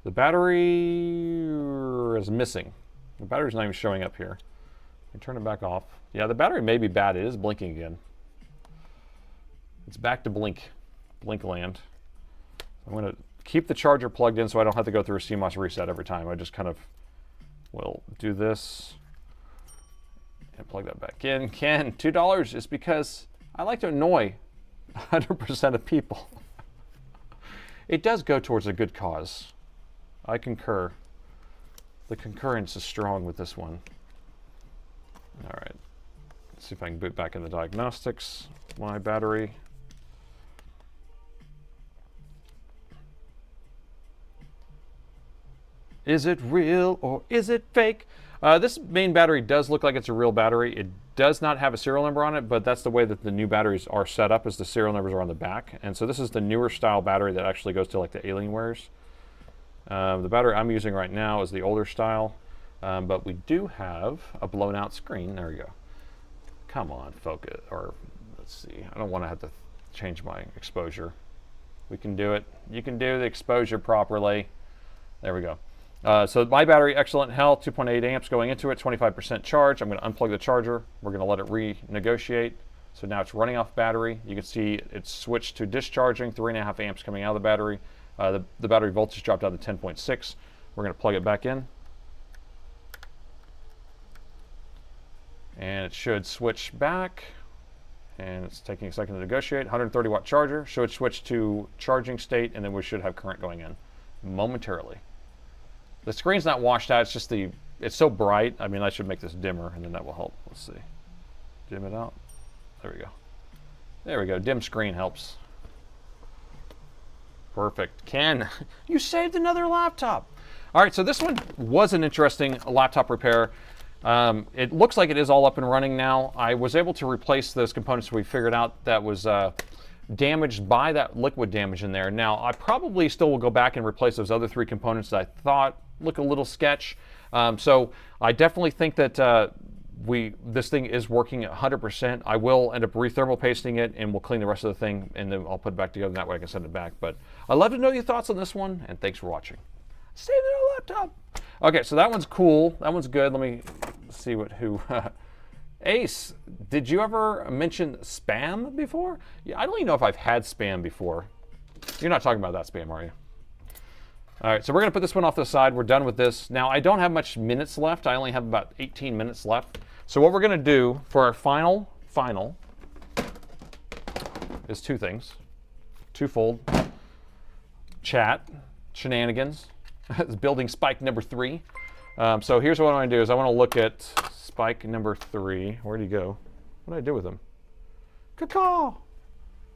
[SPEAKER 1] The battery is missing. The battery's not even showing up here. I turn it back off. Yeah, the battery may be bad. It is blinking again. It's back to blink land. I'm going to keep the charger plugged in so I don't have to go through a CMOS reset every time. I just kind of will do this and plug that back in. Ken, $2 is because I like to annoy 100% of people. It does go towards a good cause. I concur. The concurrence is strong with this one. All right. Let's see if I can boot back into diagnostics. My battery. Is it real or is it fake? This main battery does look like it's a real battery. It does not have a serial number on it, but that's the way that the new batteries are set up, is the serial numbers are on the back. And so this is the newer style battery that actually goes to like the Alienwares. The battery I'm using right now is the older style, but we do have a blown out screen. There we go. Come on, focus, or let's see. I don't want to have to change my exposure. We can do it. You can do the exposure properly. There we go. So my battery, excellent health, 2.8 amps going into it, 25% charge. I'm going to unplug the charger. We're going to let it renegotiate. So now it's running off battery. You can see it's switched to discharging, 3.5 amps coming out of the battery. The battery voltage dropped down to 10.6. We're going to plug it back in. And it should switch back. And it's taking a second to negotiate. 130 watt charger. Should switch to charging state, and then we should have current going in momentarily. The screen's not washed out, it's just it's so bright. I mean, I should make this dimmer and then that will help. Let's see. Dim it out. There we go. There we go. Dim screen helps. Perfect. Ken, you saved another laptop. All right, so this one was an interesting laptop repair. It looks like it is all up and running now. I was able to replace those components we figured out that was damaged by that liquid damage in there. Now, I probably still will go back and replace those other 3 components that I thought look a little sketch. So I definitely think that this thing is working 100%. I will end up re-thermal pasting it, and we'll clean the rest of the thing, and then I'll put it back together, and that way I can send it back. But I'd love to know your thoughts on this one, and thanks for watching. Save the laptop. Okay, so that one's cool. That one's good. Let me see who... Ace, did you ever mention spam before? Yeah, I don't even know if I've had spam before. You're not talking about that spam, are you? All right, so we're going to put this one off to the side. We're done with this. Now, I don't have much minutes left. I only have about 18 minutes left. So what we're going to do for our final is 2 things. Twofold. Chat, shenanigans. It's building spike number 3. So here's what I want to do is I want to look at spike number 3. Where'd he go? What did I do with him? Caw-caw!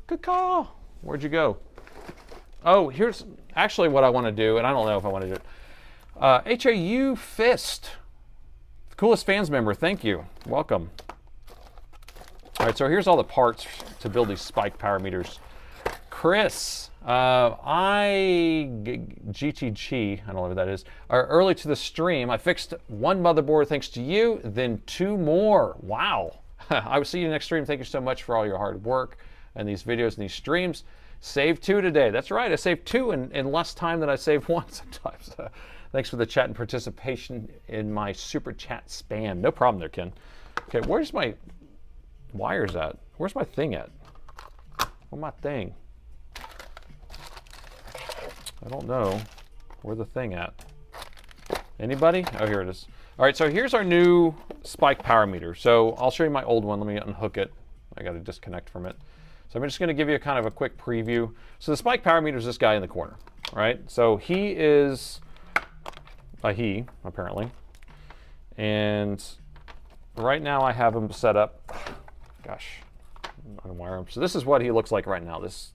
[SPEAKER 1] Caw-caw! Where'd you go? Oh, here's actually what I want to do, and I don't know if I want to do it. HAU Fist. The coolest fans member, thank you. Welcome. All right, so here's all the parts to build these spike power meters. Chris, GTG, I don't know what that is, early to the stream, I fixed 1 motherboard thanks to you, then 2 more. Wow. I will see you next stream. Thank you so much for all your hard work and these videos and these streams. Saved 2 today. That's right. I saved 2 in less time than I saved 1 sometimes. Thanks for the chat and participation in my super chat spam. No problem there, Ken. Okay, where's my wires at? Where's my thing at? Where's my thing? I don't know. Where's the thing at? Anybody? Oh, here it is. All right, so here's our new spike power meter. So I'll show you my old one. Let me unhook it. I got to disconnect from it. So I'm just going to give you a kind of a quick preview. So the spike power meter is this guy in the corner, right? So he is a he, apparently. And right now I have him set up Gosh, unwire him. So this is what he looks like right now. This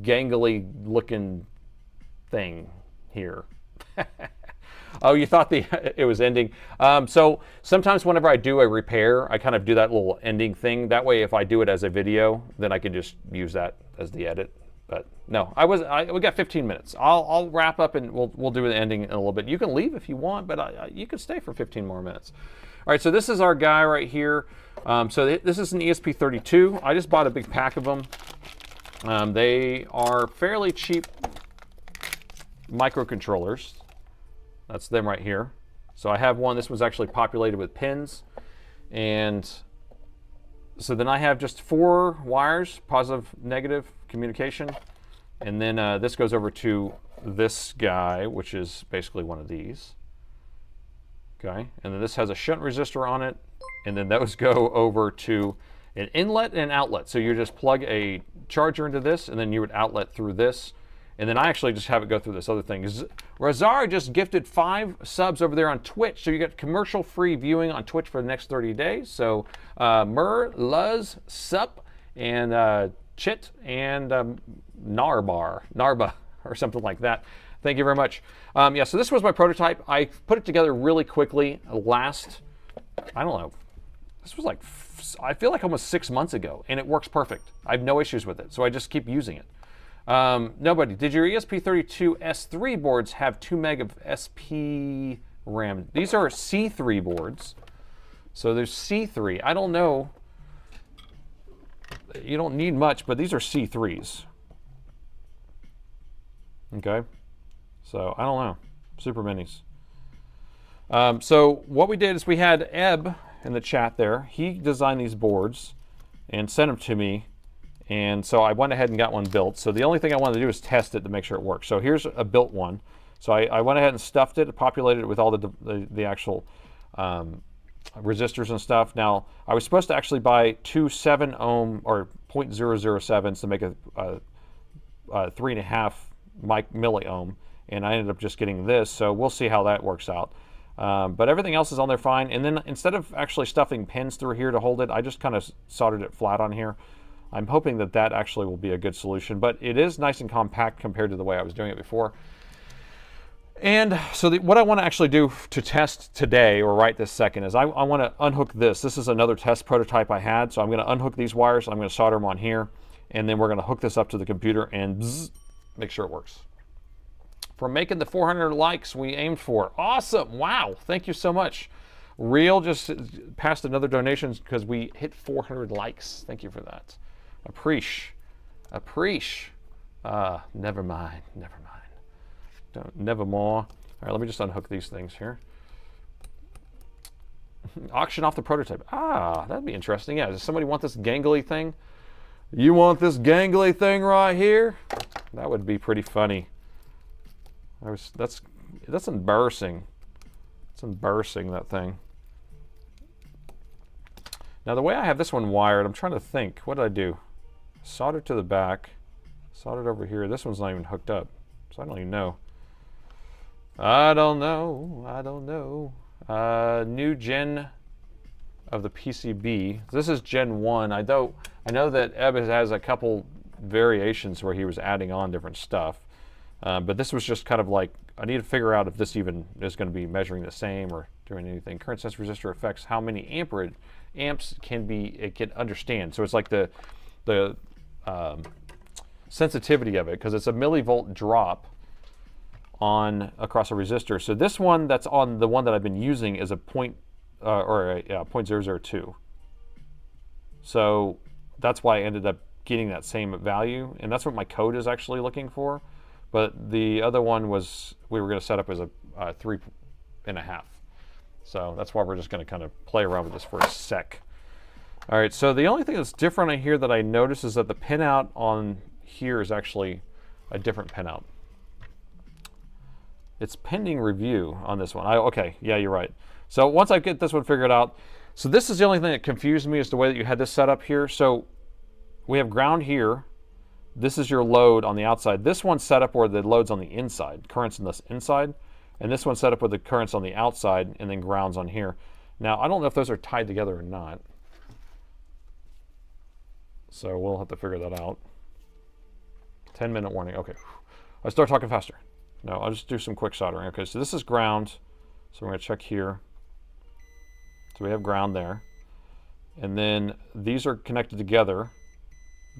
[SPEAKER 1] gangly looking thing here. Oh, you thought it was ending. So sometimes whenever I do a repair, I kind of do that little ending thing. That way, if I do it as a video, then I can just use that as the edit. But no, we got 15 minutes. I'll wrap up and we'll do the ending in a little bit. You can leave if you want, but you can stay for 15 more minutes. All right, so this is our guy right here. So this is an ESP32. I just bought a big pack of them. They are fairly cheap microcontrollers. That's them right here. So I have one. This was actually populated with pins. And so then I have just 4 wires, positive, negative communication. And then this goes over to this guy, which is basically one of these. Okay, and then this has a shunt resistor on it. And then those go over to an inlet and an outlet. So you just plug a charger into this, and then you would outlet through this. And then I actually just have it go through this other thing. Razar just gifted 5 subs over there on Twitch. So you get commercial-free viewing on Twitch for the next 30 days. So Luz, Sup, and Chit, and Narba, or something like that. Thank you very much. Yeah, so this was my prototype. I put it together really quickly last, I don't know, this was like, I feel like almost 6 months ago, and it works perfect. I have no issues with it, so I just keep using it. Nobody, did your ESP32 S3 boards have 2 meg of SP RAM? These are C3 boards. So there's C3. I don't know. You don't need much, but these are C3s. Okay. So I don't know. Super minis. So what we did is we had Eb in the chat there. He designed these boards and sent them to me. And so I went ahead and got one built. So the only thing I wanted to do is test it to make sure it works. So here's a built one. So I went ahead and stuffed it, populated it with all the actual resistors and stuff. Now, I was supposed to actually buy 2 7-ohm or 0.007s to make a 3.5 milliohm. And I ended up just getting this. So we'll see how that works out. But everything else is on there fine. And then instead of actually stuffing pins through here to hold it, I just kind of soldered it flat on here. I'm hoping that that actually will be a good solution, but it is nice and compact compared to the way I was doing it before. And so what I want to actually do to test today, or right this second, is I want to unhook this. This is another test prototype I had, so I'm going to unhook these wires. I'm going to solder them on here, and then we're going to hook this up to the computer and bzz, make sure it works. For making the 400 likes we aimed for. Awesome. Wow. Thank you so much. Real just passed another donation because we hit 400 likes. Thank you for that. Appreciate. Never mind. Never more. All right, let me just unhook these things here. Auction off the prototype. That'd be interesting. Yeah, does somebody want this gangly thing? You want this gangly thing right here? That would be pretty funny. That's embarrassing. It's embarrassing, that thing. Now the way I have this one wired, I'm trying to think. What did I do? Soldered to the back. Soldered over here. This one's not even hooked up, so I don't even know. I don't know. New gen of the PCB. This is Gen 1. I know that Eb has a couple variations where he was adding on different stuff. But this was just kind of like, I need to figure out if this even is going to be measuring the same or doing anything. Current sense resistor affects how many amps it can understand. So it's like the sensitivity of it, because it's a millivolt drop across a resistor. So this one that's on the one that I've been using is a 0.002. So that's why I ended up getting that same value, and that's what my code is actually looking for. But the other one was, we were going to set up as a 3.5. So that's why we're just going to kind of play around with this for a sec. All right, so the only thing that's different on here that I noticed is that the pinout on here is actually a different pinout. It's pending review on this one. Okay, yeah, you're right. So once I get this one figured out, so this is the only thing that confused me, is the way that you had this set up here. So we have ground here. This is your load on the outside. This one's set up where the load's on the inside, current's in this inside. And this one's set up where the current's on the outside, and then ground's on here. Now, I don't know if those are tied together or not. So we'll have to figure that out. 10-minute warning. Okay. I start talking faster. No, I'll just do some quick soldering. Okay, so this is ground. So we're going to check here. So we have ground there. And then these are connected together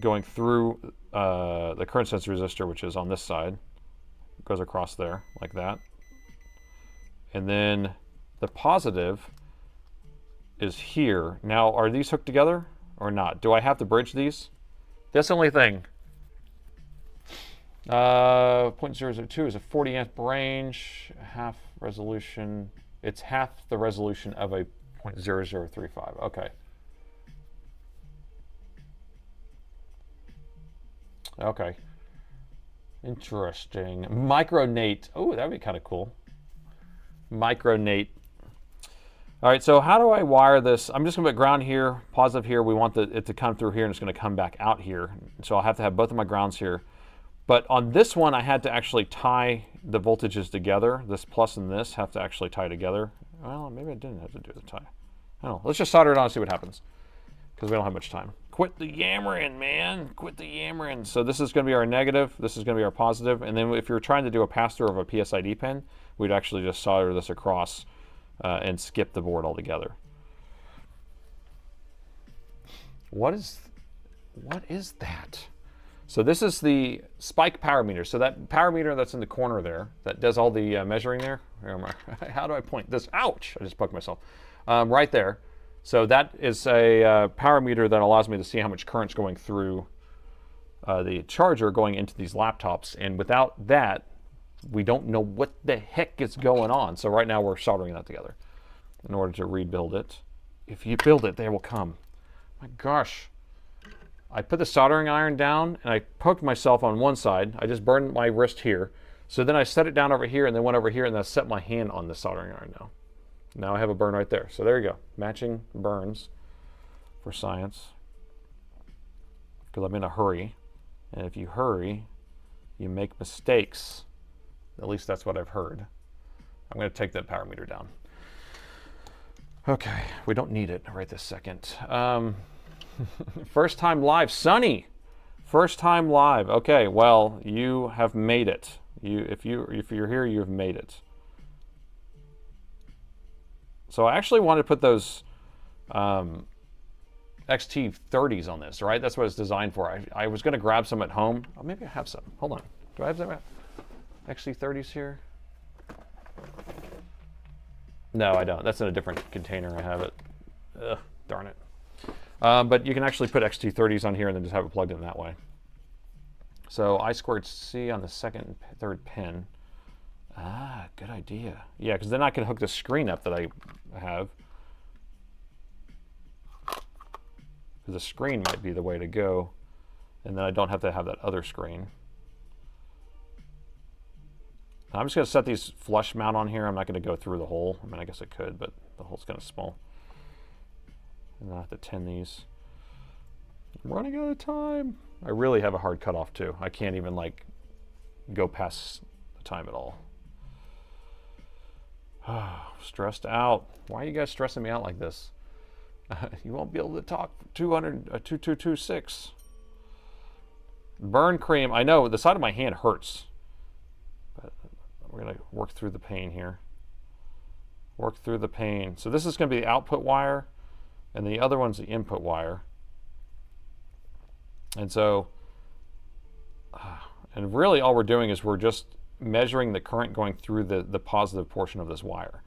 [SPEAKER 1] going through the current sense resistor, which is on this side. It goes across there like that. And then the positive is here. Now, are these hooked together or not? Do I have to bridge these? That's the only thing. 0.002 is a 40 amp range, half resolution. It's half the resolution of a 0.0035. Okay. Okay. Interesting. Micronate. Oh, that would be kind of cool. Micronate. All right, so how do I wire this? I'm just going to put ground here, positive here. We want it to come through here, and it's going to come back out here. So I'll have to have both of my grounds here. But on this one, I had to actually tie the voltages together. This plus and this have to actually tie together. Well, maybe I didn't have to do the tie. I don't know. Let's just solder it on and see what happens, because we don't have much time. Quit the yammering, man. Quit the yammering. So this is going to be our negative. This is going to be our positive. And then if you're trying to do a pass-through of a PSID pin, we'd actually just solder this across and skip the board altogether. What is that? So this is the spike power meter. So that power meter that's in the corner there, that does all the measuring there. How do I point this? Ouch! I just poked myself. Right there. So that is a power meter that allows me to see how much current's going through the charger going into these laptops. And without that, we don't know what the heck is going on. So right now we're soldering that together in order to rebuild it. If you build it, they will come. My gosh. I put the soldering iron down and I poked myself on one side. I just burned my wrist here. So then I set it down over here and then went over here and I set my hand on the soldering iron now. Now I have a burn right there. So there you go. Matching burns for science. Because I'm in a hurry. And if you hurry, you make mistakes. At least that's what I've heard. I'm going to take that power meter down. Okay, we don't need it right this second. First time live, Sunny. First time live. Okay, well, you have made it. If you're here, you have made it. So I actually wanted to put those XT30s on this, right? That's what it's designed for. I was going to grab some at home. Oh, maybe I have some. Hold on. Do I have some XT30s here? No, I don't. That's in a different container. I have it. Ugh, darn it. But you can actually put XT30s on here and then just have it plugged in that way. So I squared C on the second and third pin. Ah, good idea. Yeah, because then I can hook the screen up that I have. Because the screen might be the way to go. And then I don't have to have that other screen. I'm just going to set these flush mount on here. I'm not going to go through the hole. I mean, I guess I could, but the hole's kind of small. And then I have to tin these. I'm running out of time. I really have a hard cutoff too. I can't even like go past the time at all. Stressed out. Why are you guys stressing me out like this? You won't be able to talk 2226. Burn cream. I know the side of my hand hurts. But we're going to work through the pain here. Work through the pain. So this is going to be the output wire. And the other one's the input wire. And so, and really all we're doing is we're just measuring the current going through the positive portion of this wire.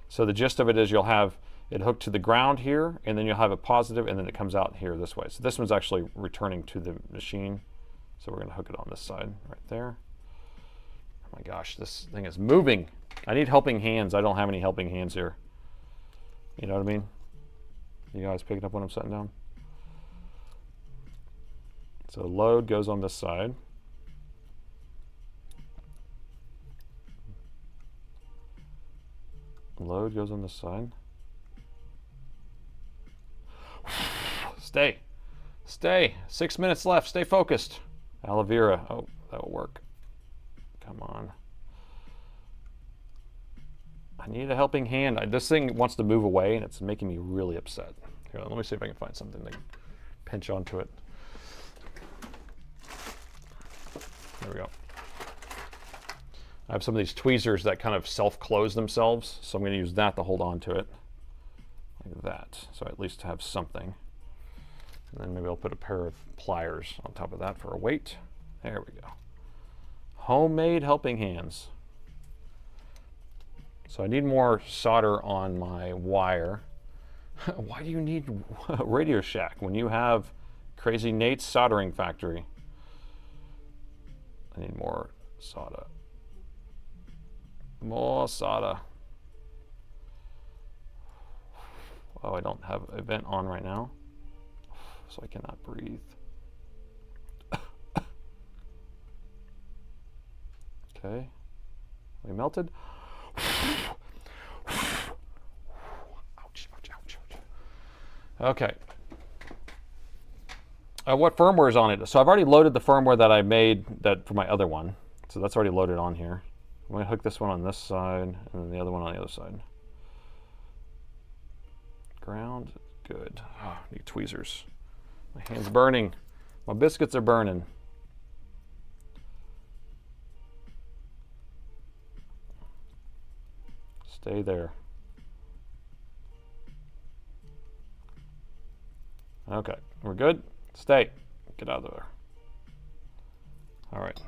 [SPEAKER 1] So the gist of it is you'll have it hooked to the ground here, and then you'll have a positive, and then it comes out here this way. So this one's actually returning to the machine. So we're going to hook it on this side right there. Oh my gosh, this thing is moving. I need helping hands. I don't have any helping hands here. You know what I mean? You guys picking up what I'm setting down? So load goes on this side. Load goes on this side. Stay. Stay. 6 minutes left. Stay focused. Aloe vera. Oh, that will work. Come on. I need a helping hand. This thing wants to move away, and it's making me really upset. Here, let me see if I can find something to pinch onto it. There we go. I have some of these tweezers that kind of self-close themselves, so I'm going to use that to hold on to it. Like that, so I at least have something. And then maybe I'll put a pair of pliers on top of that for a weight. There we go. Homemade helping hands. So I need more solder on my wire. Why do you need Radio Shack when you have Crazy Nate's soldering factory? I need more solder. More solder. Oh, I don't have a vent on right now, so I cannot breathe. Okay, we melted. Ouch, ouch, ouch, ouch. Okay. What firmware is on it? So I've already loaded the firmware that I made that for my other one. So that's already loaded on here. I'm going to hook this one on this side and then the other one on the other side. Ground, good. Oh, I need tweezers. My hand's burning. My biscuits are burning. Stay there. Okay, we're good. Stay. Get out of there. All right.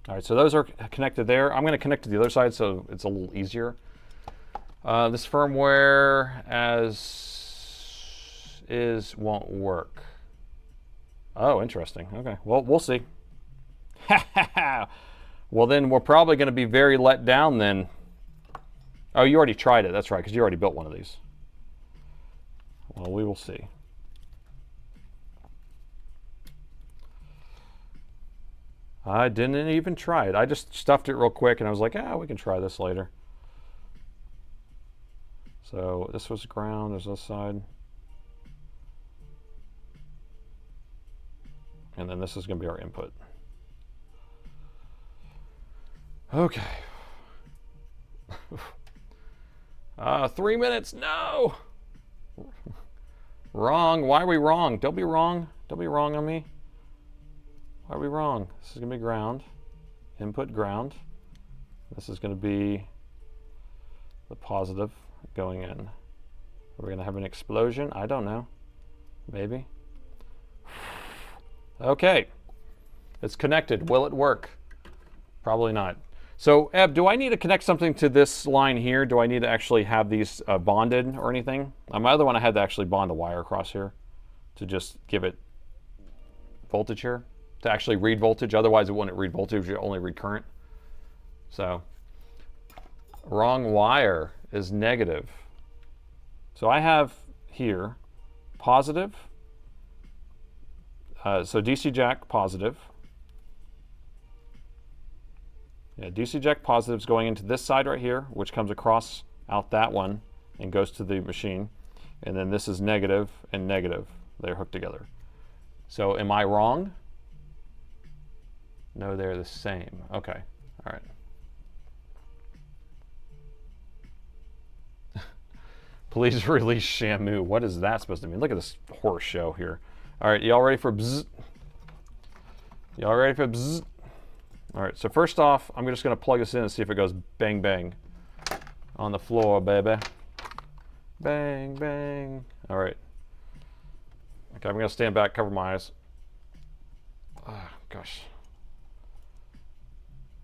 [SPEAKER 1] All right, so those are connected there. I'm going to connect to the other side so it's a little easier. This firmware as is won't work. Oh, interesting. Okay, well, we'll see. Well, then we're probably going to be very let down then. Oh, you already tried it. That's right, because you already built one of these. Well, we will see. I didn't even try it. I just stuffed it real quick, and I was like, we can try this later. So this was ground. There's this side. And then this is going to be our input. Okay. 3 minutes. No. Wrong. Why are we wrong? Don't be wrong. Don't be wrong on me. Why are we wrong? This is going to be ground. Input ground. This is going to be the positive going in. Are we going to have an explosion? I don't know. Maybe. Okay. It's connected. Will it work? Probably not. So, Eb, do I need to connect something to this line here? Do I need to actually have these bonded or anything? On my other one, I had to actually bond a wire across here to just give it voltage here, to actually read voltage. Otherwise, it wouldn't read voltage. You only read current. So, wrong wire is negative. So I have here positive. So DC jack positive. Yeah, DC jack positive is going into this side right here, which comes across out that one and goes to the machine. And then this is negative and negative. They're hooked together. So am I wrong? No, they're the same. Okay, all right. Please release Shamu. What is that supposed to mean? Look at this horse show here. All right, y'all ready for bzz? Y'all ready for bzz? All right, so first off, I'm just gonna plug this in and see if it goes bang, bang on the floor, baby. Bang, bang. All right. Okay, I'm gonna stand back, cover my eyes. Oh, gosh.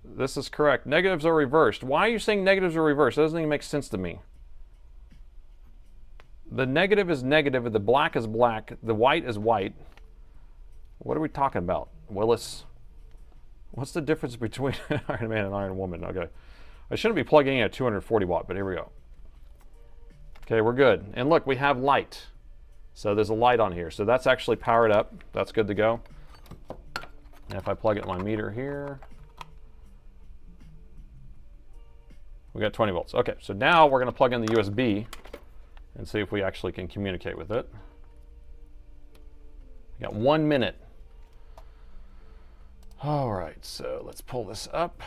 [SPEAKER 1] This is correct. Negatives are reversed. Why are you saying negatives are reversed? That doesn't even make sense to me. The negative is negative, the black is black, the white is white. What are we talking about, Willis? What's the difference between an Iron Man and Iron Woman? Okay. I shouldn't be plugging in a 240 watt, but here we go. Okay, we're good. And look, we have light. So there's a light on here. So that's actually powered up. That's good to go. And if I plug it in my meter here, we got 20 volts. Okay, so now we're going to plug in the USB and see if we actually can communicate with it. We got 1 minute. All right, so let's pull this up.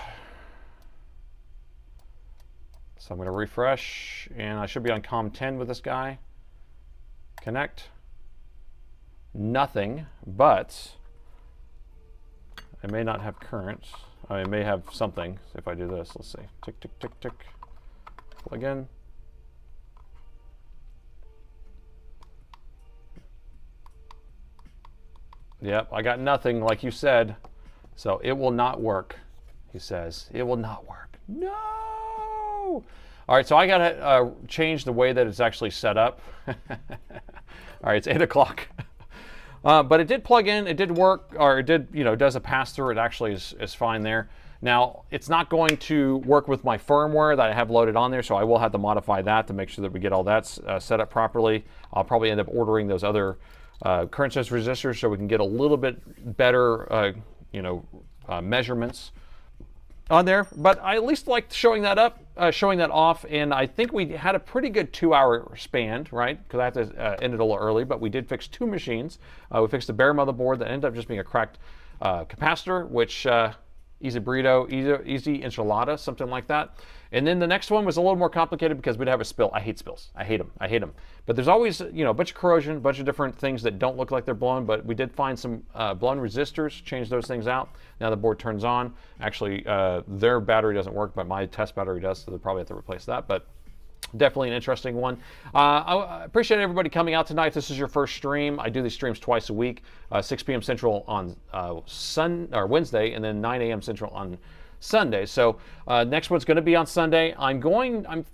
[SPEAKER 1] So I'm going to refresh, and I should be on COM 10 with this guy. Connect. Nothing, but It may not have current. I mean, it may have something. If I do this, let's see. Tick, tick, tick, tick. Plug in. Yep, I got nothing like you said. So it will not work, he says. It will not work. No! All right, so I got to change the way that it's actually set up. All right, it's 8 o'clock. But it did plug in, it did work, or it did, does a pass-through. It actually is fine there. Now, it's not going to work with my firmware that I have loaded on there, so I will have to modify that to make sure that we get all that set up properly. I'll probably end up ordering those other current sense resistors so we can get a little bit better, measurements on there. But I at least liked showing that off, and I think we had a pretty good 2-hour span, right? Because I have to end it a little early, but we did fix 2 machines. We fixed the bare motherboard that ended up just being a cracked capacitor, which easy burrito, easy enchilada, something like that. And then the next one was a little more complicated because we'd have a spill. I hate spills. I hate them. But there's always, a bunch of corrosion, a bunch of different things that don't look like they're blown, but we did find some blown resistors, change those things out. Now the board turns on. Actually, their battery doesn't work, but my test battery does, so they'll probably have to replace that. But definitely an interesting one. I appreciate everybody coming out tonight. This is your first stream. I do these streams twice a week, 6 p.m. Central on Wednesday, and then 9 a.m. Central on Sunday. So next one's going to be on Sunday. I'm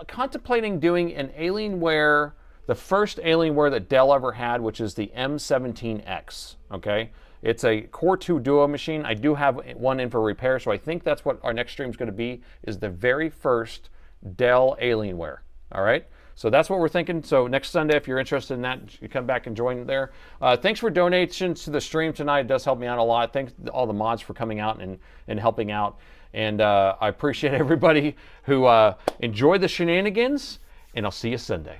[SPEAKER 1] contemplating doing an Alienware, the first Alienware that Dell ever had, which is the M17X. Okay, it's a Core 2 Duo machine. I do have one in for repair, so I think that's what our next stream is going to be. Is the very first Dell Alienware. All right, so that's what we're thinking. So next Sunday, if you're interested in that, you come back and join there. Thanks for donations to the stream tonight. It does help me out a lot. Thanks to all the mods for coming out and helping out. And I appreciate everybody who enjoyed the shenanigans, and I'll see you Sunday.